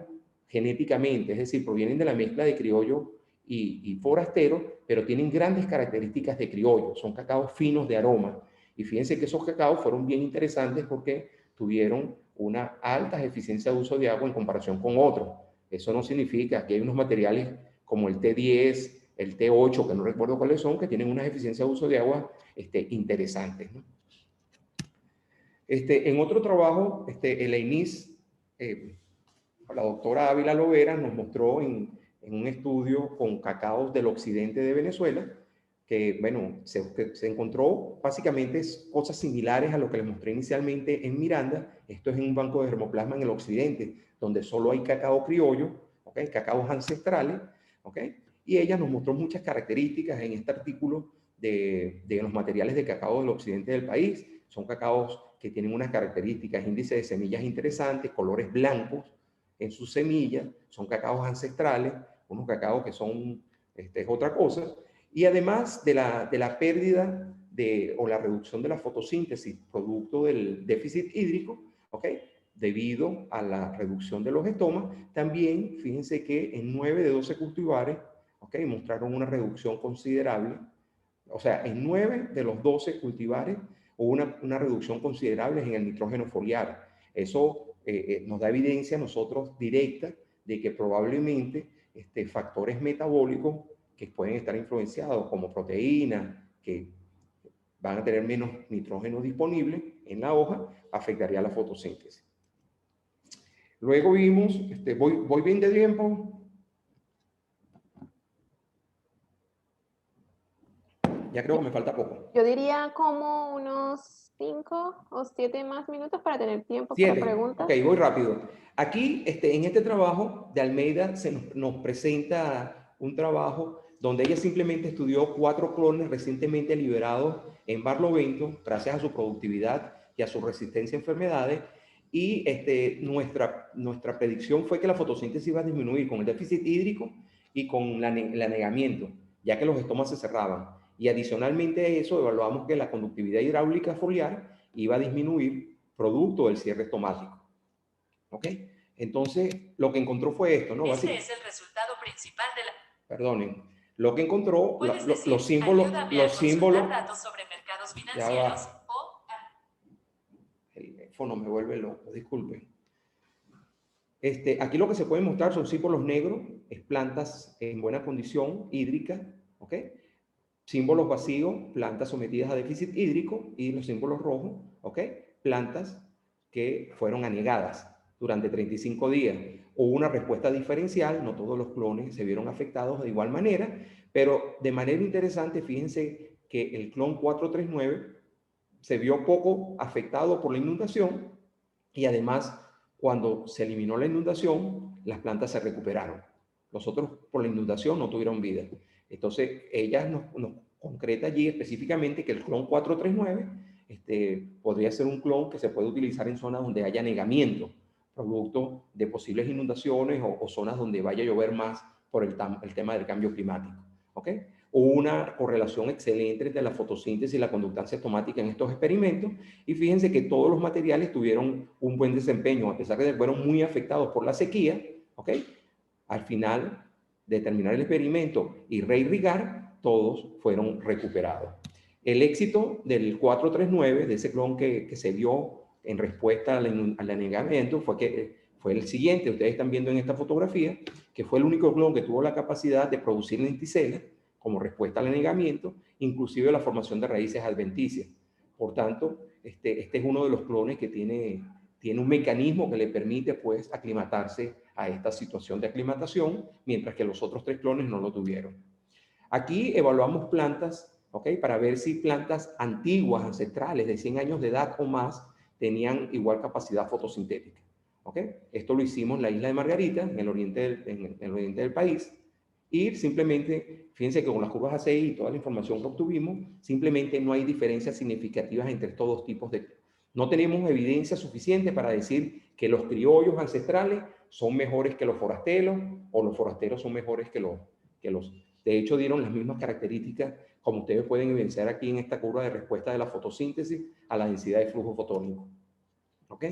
genéticamente, es decir, provienen de la mezcla de criollo y forastero, pero tienen grandes características de criollo, son cacaos finos de aroma. Y fíjense que esos cacaos fueron bien interesantes porque tuvieron una alta eficiencia de uso de agua en comparación con otros. Eso no significa que hay unos materiales como el T10, el T8, que no recuerdo cuáles son, que tienen una eficiencia de uso de agua interesantes, ¿no? En otro trabajo, el EINIS, la doctora Ávila Lovera nos mostró en un estudio con cacaos del occidente de Venezuela, que, bueno, se encontró básicamente cosas similares a lo que les mostré inicialmente en Miranda. Esto es en un banco de germoplasma en el occidente, donde solo hay cacao criollo, ¿okay?, cacaos ancestrales, ¿okay? Y ella nos mostró muchas características en este artículo de los materiales de cacao del occidente del país. Son cacaos que tienen unas características, índice de semillas interesantes, colores blancos en sus semillas, son cacaos ancestrales, unos cacaos que son es otra cosa, y además de la pérdida o la reducción de la fotosíntesis producto del déficit hídrico, ¿okay?, debido a la reducción de los estomas, también fíjense que en 9 de 12 cultivares, ¿okay?, mostraron una reducción considerable. O sea, en 9 de los 12 cultivares hubo una reducción considerable en el nitrógeno foliar. Eso nos da evidencia a nosotros directa de que probablemente factores metabólicos que pueden estar influenciados como proteínas, que van a tener menos nitrógeno disponible en la hoja, afectaría la fotosíntesis. Luego vimos, voy bien de tiempo. Ya creo que me falta poco. Yo diría como unos 5 o 7 más minutos para tener tiempo 7. para preguntas. Ok, voy rápido. Aquí, en este trabajo de Almeida, nos presenta un trabajo donde ella simplemente estudió 4 clones recientemente liberados en Barlovento, gracias a su productividad y a su resistencia a enfermedades. Y nuestra predicción fue que la fotosíntesis iba a disminuir con el déficit hídrico y con el anegamiento, ya que los estomas se cerraban. Y adicionalmente a eso, evaluamos que la conductividad hidráulica foliar iba a disminuir producto del cierre estomático. ¿Ok? Entonces, lo que encontró fue esto, ¿no? Este es el resultado principal de la... Perdonen. Lo que encontró, los símbolos, datos sobre mercados financieros o... El teléfono me vuelve loco, disculpen. Aquí lo que se puede mostrar son símbolos negros, es plantas en buena condición hídrica, ¿ok? Símbolos vacíos, plantas sometidas a déficit hídrico, y los símbolos rojos, ¿ok? Plantas que fueron anegadas durante 35 días. Hubo una respuesta diferencial, no todos los clones se vieron afectados de igual manera, pero de manera interesante, fíjense que el clon 439 se vio poco afectado por la inundación, y además, cuando se eliminó la inundación, las plantas se recuperaron. Los otros, por la inundación, no tuvieron vida. Entonces, ella nos concreta allí específicamente que el clon 439 podría ser un clon que se puede utilizar en zonas donde haya anegamiento, producto de posibles inundaciones o zonas donde vaya a llover más por el tema del cambio climático. ¿Ok? Hubo una correlación excelente entre la fotosíntesis y la conductancia estomática en estos experimentos, y fíjense que todos los materiales tuvieron un buen desempeño, a pesar de que fueron muy afectados por la sequía. ¿Ok? Al final de terminar el experimento y reirrigar, todos fueron recuperados. El éxito del 439, de ese clon que se vio en respuesta al anegamiento, fue el siguiente. Ustedes están viendo en esta fotografía que fue el único clon que tuvo la capacidad de producir lenticelas como respuesta al anegamiento, inclusive la formación de raíces adventicias. Por tanto, este es uno de los clones que tiene un mecanismo que le permite, pues, aclimatarse a esta situación de aclimatación, mientras que los otros 3 clones no lo tuvieron. Aquí evaluamos plantas, ¿ok? Para ver si plantas antiguas, ancestrales, de 100 años de edad o más, tenían igual capacidad fotosintética. ¿Ok? Esto lo hicimos en la isla de Margarita, en el oriente del país, y simplemente, fíjense que con las curvas ACI y toda la información que obtuvimos, simplemente no hay diferencias significativas entre estos dos tipos de... No tenemos evidencia suficiente para decir que los criollos ancestrales son mejores que los forasteros, o los forasteros son mejores que los... De hecho, dieron las mismas características, como ustedes pueden evidenciar aquí en esta curva de respuesta de la fotosíntesis a la densidad de flujo fotónico. ¿Ok?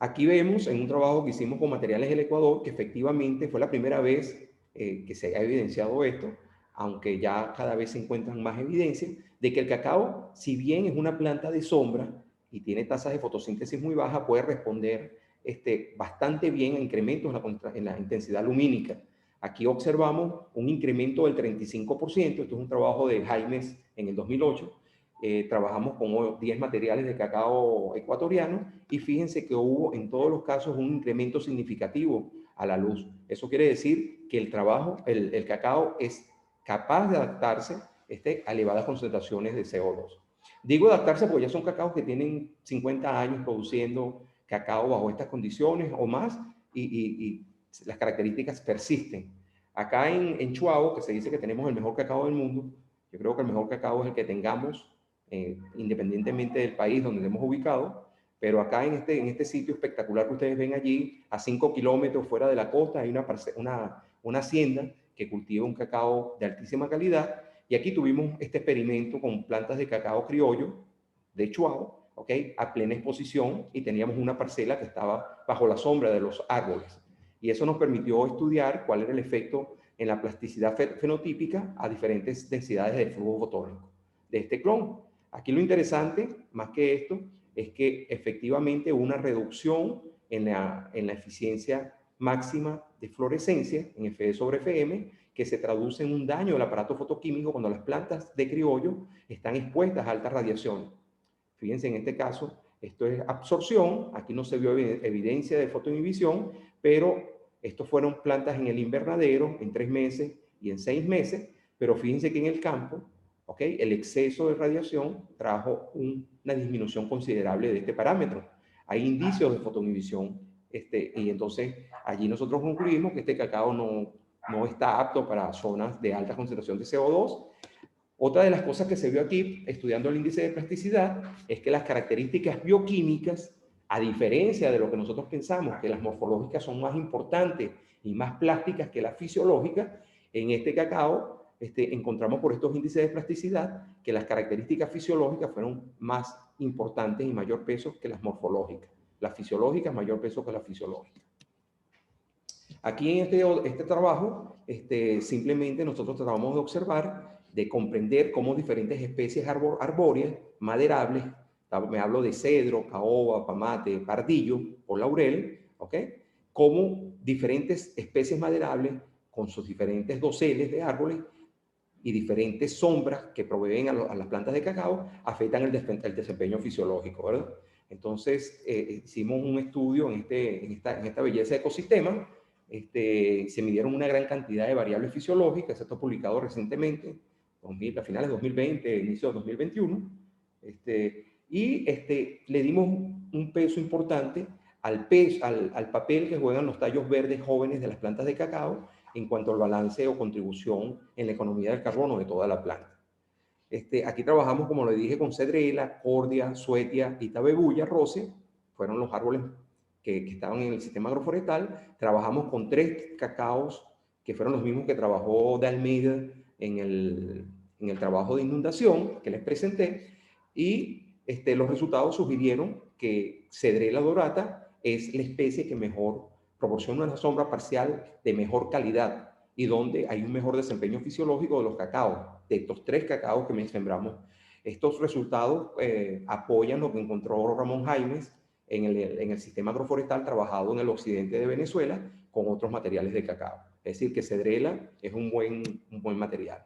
Aquí vemos en un trabajo que hicimos con materiales del Ecuador que efectivamente fue la primera vez que se ha evidenciado esto, aunque ya cada vez se encuentran más evidencias de que el cacao, si bien es una planta de sombra y tiene tasas de fotosíntesis muy bajas, puede responder bastante bien a incrementos en la intensidad lumínica. Aquí observamos un incremento del 35%. Esto es un trabajo de Jaimes en el 2008. Trabajamos con 10 materiales de cacao ecuatoriano, y fíjense que hubo en todos los casos un incremento significativo a la luz. Eso quiere decir que el cacao es capaz de adaptarse a elevadas concentraciones de CO2. Digo adaptarse porque ya son cacaos que tienen 50 años produciendo cacao bajo estas condiciones o más, y las características persisten. Acá en Chuao, que se dice que tenemos el mejor cacao del mundo, yo creo que el mejor cacao es el que tengamos, independientemente del país donde estemos ubicados. Pero acá en este sitio espectacular que ustedes ven allí, a 5 kilómetros fuera de la costa, hay una hacienda que cultiva un cacao de altísima calidad, y aquí tuvimos este experimento con plantas de cacao criollo de Chuao, ¿ok? A plena exposición, y teníamos una parcela que estaba bajo la sombra de los árboles, y eso nos permitió estudiar cuál era el efecto en la plasticidad fenotípica a diferentes densidades de flujo fotónico de este clon. Aquí lo interesante, más que esto, es que efectivamente hubo una reducción en la eficiencia máxima de fluorescencia, en Fe sobre FM, que se traduce en un daño del aparato fotoquímico cuando las plantas de criollo están expuestas a altas radiaciones. Fíjense, en este caso, esto es absorción. Aquí no se vio evidencia de fotoinhibición, pero estos fueron plantas en el invernadero en 3 meses y en 6 meses, pero fíjense que en el campo, ¿okay? El exceso de radiación trajo una disminución considerable de este parámetro. Hay indicios de fotoinhibición, y entonces allí nosotros concluimos que este cacao no está apto para zonas de alta concentración de CO2. Otra de las cosas que se vio aquí, estudiando el índice de plasticidad, es que las características bioquímicas, a diferencia de lo que nosotros pensamos, que las morfológicas son más importantes y más plásticas que las fisiológicas, en este cacao encontramos por estos índices de plasticidad que las características fisiológicas fueron más importantes y mayor peso que las morfológicas. Las fisiológicas, mayor peso que las fisiológicas. Aquí en este trabajo, simplemente nosotros tratamos de observar, de comprender cómo diferentes especies arbóreas, maderables, me hablo de cedro, caoba, pamate, pardillo o laurel, ¿ok? Cómo diferentes especies maderables, con sus diferentes doseles de árboles y diferentes sombras que proveen a las plantas de cacao, afectan el desempeño fisiológico, ¿verdad? Entonces, hicimos un estudio en esta belleza de ecosistema. Se midieron una gran cantidad de variables fisiológicas, esto publicado recientemente, a finales de 2020, inicio de 2021, le dimos un peso importante al papel que juegan los tallos verdes jóvenes de las plantas de cacao en cuanto al balance o contribución en la economía del carbono de toda la planta. Aquí trabajamos, como le dije, con cedrela, cordia, suetia y tabebuya, roce, fueron los árboles que estaban en el sistema agroforestal. Trabajamos con 3 cacaos que fueron los mismos que trabajó de Almeida en el trabajo de inundación que les presenté, y los resultados sugirieron que Cedrela dorata es la especie que mejor proporciona una sombra parcial de mejor calidad y donde hay un mejor desempeño fisiológico de los cacaos, de estos 3 cacaos que sembramos. Estos resultados apoyan lo que encontró Ramón Jaimes en el sistema agroforestal trabajado en el occidente de Venezuela con otros materiales de cacao. Es decir, que Cedrela es un buen material.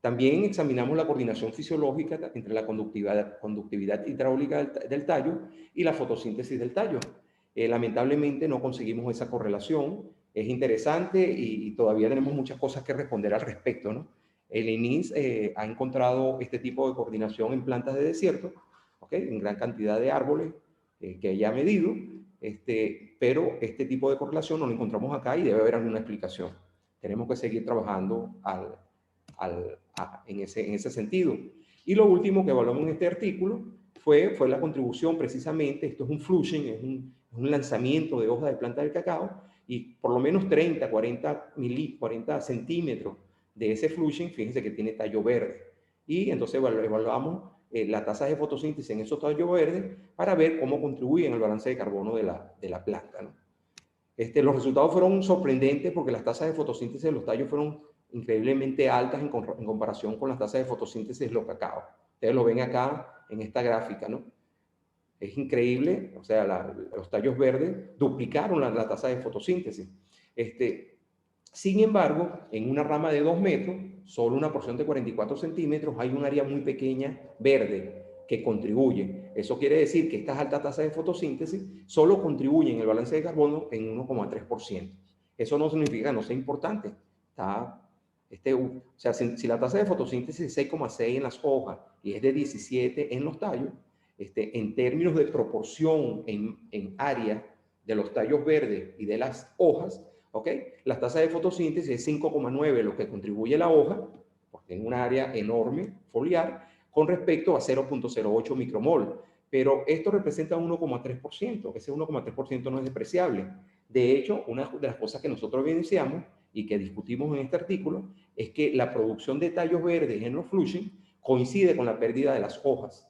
También examinamos la coordinación fisiológica entre la conductividad hidráulica del tallo y la fotosíntesis del tallo. Lamentablemente no conseguimos esa correlación. Es interesante y todavía tenemos muchas cosas que responder al respecto, ¿no? El INIS ha encontrado este tipo de coordinación en plantas de desierto, ¿okay? En gran cantidad de árboles que ella ha medido, pero este tipo de correlación no lo encontramos acá y debe haber alguna explicación. Tenemos que seguir trabajando en ese sentido. Y lo último que evaluamos en este artículo fue la contribución precisamente, esto es un flushing, es un lanzamiento de hojas de planta del cacao, y por lo menos 30, 40 centímetros de ese flushing, fíjense que tiene tallo verde. Y entonces evaluamos la tasa de fotosíntesis en esos tallos verdes para ver cómo contribuyen al balance de carbono de la planta, ¿no? Los resultados fueron sorprendentes porque las tasas de fotosíntesis de los tallos fueron increíblemente altas en comparación con las tasas de fotosíntesis de los cacaos. Ustedes lo ven acá en esta gráfica, ¿no? Es increíble, o sea, los tallos verdes duplicaron la tasa de fotosíntesis. Sin embargo, en una rama de 2 metros, solo una porción de 44 centímetros, hay un área muy pequeña verde que contribuye. Eso quiere decir que estas altas tasas de fotosíntesis solo contribuyen al balance de carbono en 1,3%. Eso no significa que no sea importante. O sea, si la tasa de fotosíntesis es 6,6 en las hojas y es de 17 en los tallos, en términos de proporción en área de los tallos verdes y de las hojas, ¿okay? Las tasas de fotosíntesis es 5,9 lo que contribuye la hoja, porque tiene un área enorme foliar, con respecto a 0,08 micromol. Pero esto representa 1,3%. Ese 1,3% no es despreciable. De hecho, una de las cosas que nosotros evidenciamos y que discutimos en este artículo es que la producción de tallos verdes en los flushing coincide con la pérdida de las hojas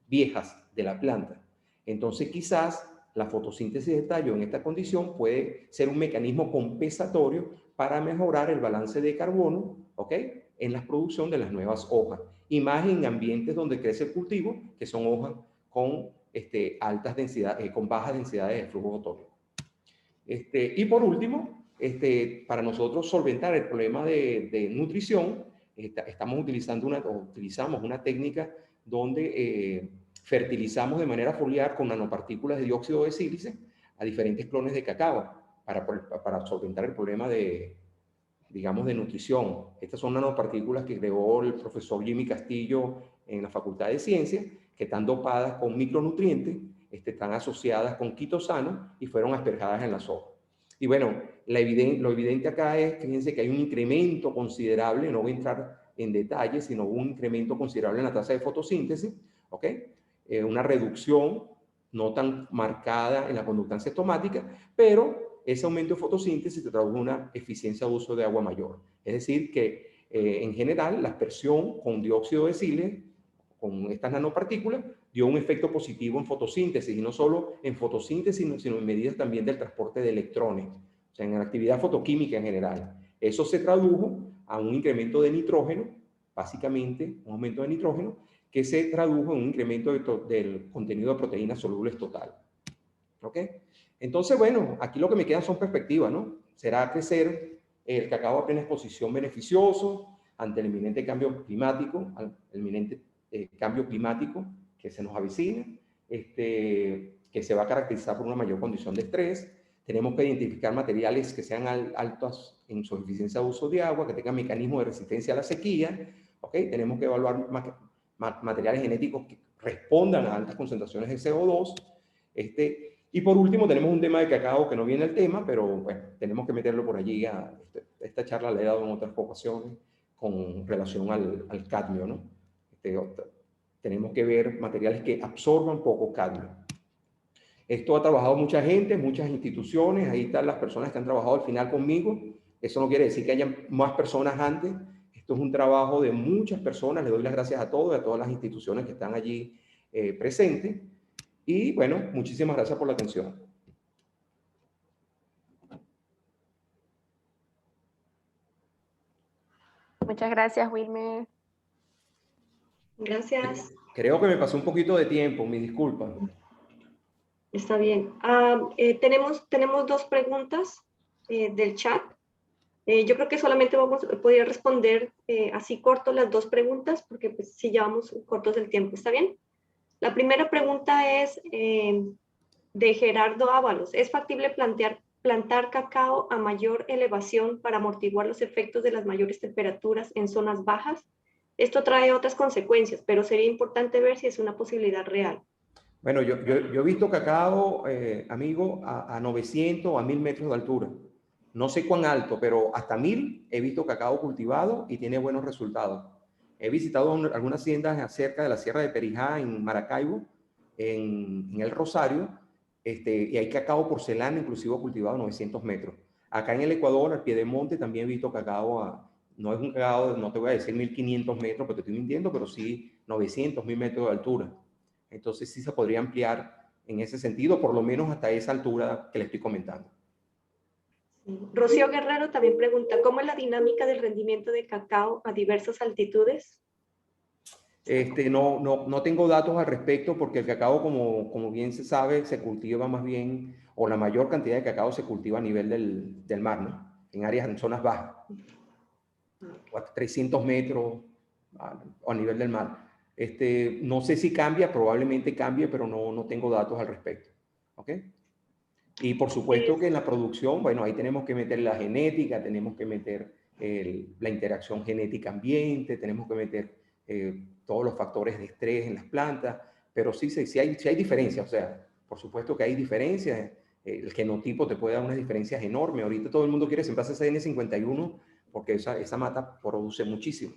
viejas de la planta. Entonces, quizás la fotosíntesis de tallo en esta condición puede ser un mecanismo compensatorio para mejorar el balance de carbono, ¿ok?, en la producción de las nuevas hojas. Y más en ambientes donde crece el cultivo, que son hojas con altas densidades, con bajas densidades de flujo fotónico. Y por último, para nosotros solventar el problema de nutrición, utilizamos una técnica donde fertilizamos de manera foliar con nanopartículas de dióxido de sílice a diferentes clones de cacao para solventar el problema digamos, de nutrición. Estas son nanopartículas que creó el profesor Jimmy Castillo en la Facultad de Ciencias, que están dopadas con micronutrientes, están asociadas con quitosano y fueron asperjadas en las hojas. Y bueno, lo evidente acá es, fíjense que hay un incremento considerable, no voy a entrar en detalles, sino un incremento considerable en la tasa de fotosíntesis, ¿ok? Una reducción no tan marcada en la conductancia estomática, pero ese aumento de fotosíntesis te traduce una eficiencia de uso de agua mayor. Es decir, que en general, la aspersión con dióxido de sílice, con estas nanopartículas, dio un efecto positivo en fotosíntesis, y no solo en fotosíntesis, sino en medidas también del transporte de electrones, o sea, en la actividad fotoquímica en general. Eso se tradujo a un incremento de nitrógeno, básicamente un aumento de nitrógeno, que se tradujo en un incremento del contenido de proteínas solubles total. ¿Ok? Entonces, bueno, aquí lo que me quedan son perspectivas, ¿no? ¿Será crecer el cacao a plena exposición beneficioso ante el inminente cambio climático, cambio climático que se nos avecina, que se va a caracterizar por una mayor condición de estrés? Tenemos que identificar materiales que sean altos en su eficiencia de uso de agua, que tengan mecanismos de resistencia a la sequía. ¿Ok? Tenemos que evaluar materiales genéticos que respondan a altas concentraciones de CO2. Y por último, tenemos un tema de cacao que no viene al tema, pero bueno, tenemos que meterlo por allí. Esta charla la he dado en otras ocasiones con relación al cadmio, ¿no? Tenemos que ver materiales que absorban poco cadmio. Esto ha trabajado mucha gente, muchas instituciones. Ahí están las personas que han trabajado al final conmigo. Eso no quiere decir que haya más personas antes. Esto es un trabajo de muchas personas. Le doy las gracias a todos y a todas las instituciones que están allí presentes. Y bueno, muchísimas gracias por la atención. Muchas gracias, Wilmer. Gracias. Creo que me pasó un poquito de tiempo, mi disculpa. Está bien. Tenemos dos preguntas del chat. Yo creo que solamente vamos a poder responder así corto las dos preguntas, porque pues sí llevamos cortos del tiempo. ¿Está bien? La primera pregunta es de Gerardo Ábalos. ¿Es factible plantar cacao a mayor elevación para amortiguar los efectos de las mayores temperaturas en zonas bajas? Esto trae otras consecuencias, pero sería importante ver si es una posibilidad real. Bueno, yo he visto cacao, amigo, a 900 o a 1000 metros de altura. No sé cuán alto, pero hasta 1000 he visto cacao cultivado y tiene buenos resultados. He visitado algunas haciendas cerca de la Sierra de Perijá, en Maracaibo, en el Rosario, y hay cacao porcelana, inclusive cultivado a 900 metros. Acá en el Ecuador, al pie de monte, también he visto cacao no es un cacao, no te voy a decir 1500 metros, porque te estoy mintiendo, pero sí 900, 1000 metros de altura. Entonces sí se podría ampliar en ese sentido, por lo menos hasta esa altura que le estoy comentando. Rocío Guerrero también pregunta, ¿cómo es la dinámica del rendimiento de cacao a diversas altitudes? No tengo datos al respecto, porque el cacao, como bien se sabe, se cultiva más bien, o la mayor cantidad de cacao se cultiva a nivel del mar, ¿no? En zonas bajas, o a 300 metros o a nivel del mar. No sé si cambia, probablemente cambie, pero no tengo datos al respecto. ¿Ok? Y por supuesto que en la producción, bueno, ahí tenemos que meter la genética, tenemos que meter la interacción genética-ambiente, tenemos que meter todos los factores de estrés en las plantas, pero sí hay diferencias, o sea, por supuesto que hay diferencias. El genotipo te puede dar unas diferencias enormes. Ahorita todo el mundo quiere sembrarse CN51 porque esa mata produce muchísimo.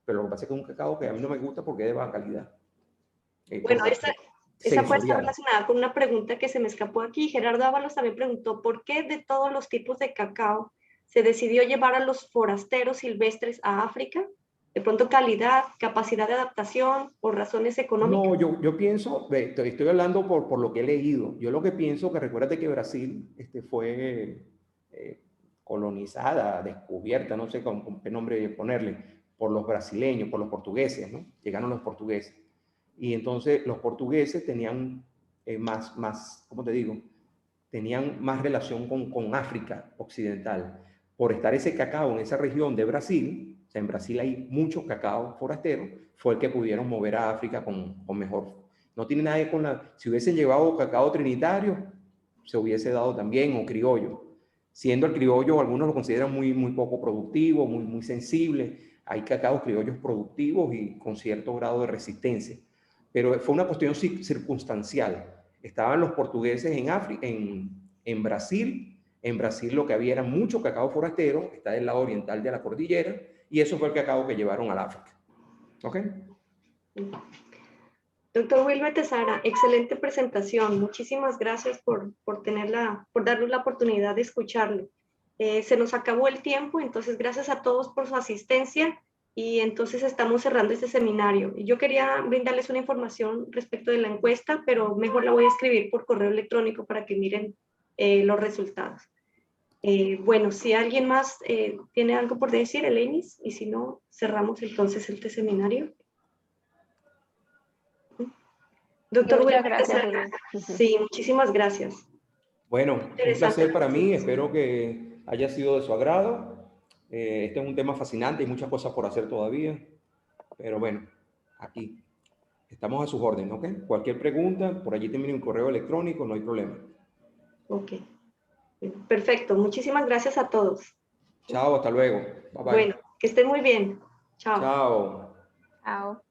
Pero lo que pasa es que es un cacao que a mí no me gusta porque es de baja calidad. Bueno, esa puede estar relacionada con una pregunta que se me escapó aquí. Gerardo Ábalos también preguntó, ¿por qué de todos los tipos de cacao se decidió llevar a los forasteros silvestres a África? ¿De pronto calidad, capacidad de adaptación o razones económicas? No, yo pienso, estoy hablando por lo que he leído. Yo lo que pienso, que recuérdate que Brasil fue colonizada, descubierta, no sé con qué nombre ponerle, por los brasileños, por los portugueses, ¿no? Llegaron los portugueses. Y entonces los portugueses tenían ¿cómo te digo? Tenían más relación con África occidental. Por estar ese cacao en esa región de Brasil, o sea, en Brasil hay mucho cacao forastero, fue el que pudieron mover a África con mejor. No tiene nada que ver con si hubiesen llevado cacao trinitario, se hubiese dado también, o criollo. Siendo el criollo, algunos lo consideran muy poco productivo, muy sensible. Hay cacaos criollos productivos y con cierto grado de resistencia. Pero fue una cuestión circunstancial. Estaban los portugueses en Brasil. En Brasil lo que había era mucho cacao forastero, está del lado oriental de la cordillera, y eso fue el cacao que llevaron al África. ¿Ok? Doctor Wilmer Tesara, excelente presentación. Muchísimas gracias por darnos la oportunidad de escucharlo. Se nos acabó el tiempo, entonces gracias a todos por su asistencia y entonces estamos cerrando este seminario. Yo quería brindarles una información respecto de la encuesta, pero mejor la voy a escribir por correo electrónico para que miren los resultados. Bueno, si alguien más tiene algo por decir, Elenis, y si no, cerramos entonces este seminario. Doctor Muchas Wilmer gracias, Tesara. Lili. Sí, muchísimas gracias. Bueno, un Interesante. placer para mí, espero que haya sido de su agrado. Este es un tema fascinante, hay muchas cosas por hacer todavía, pero bueno, aquí estamos a sus órdenes, ¿ok? Cualquier pregunta, por allí tienen un correo electrónico, no hay problema. Ok, perfecto. Muchísimas gracias a todos. Chao, hasta luego. Bye bye. Bueno, que estén muy bien. Chao. Chao. Chao.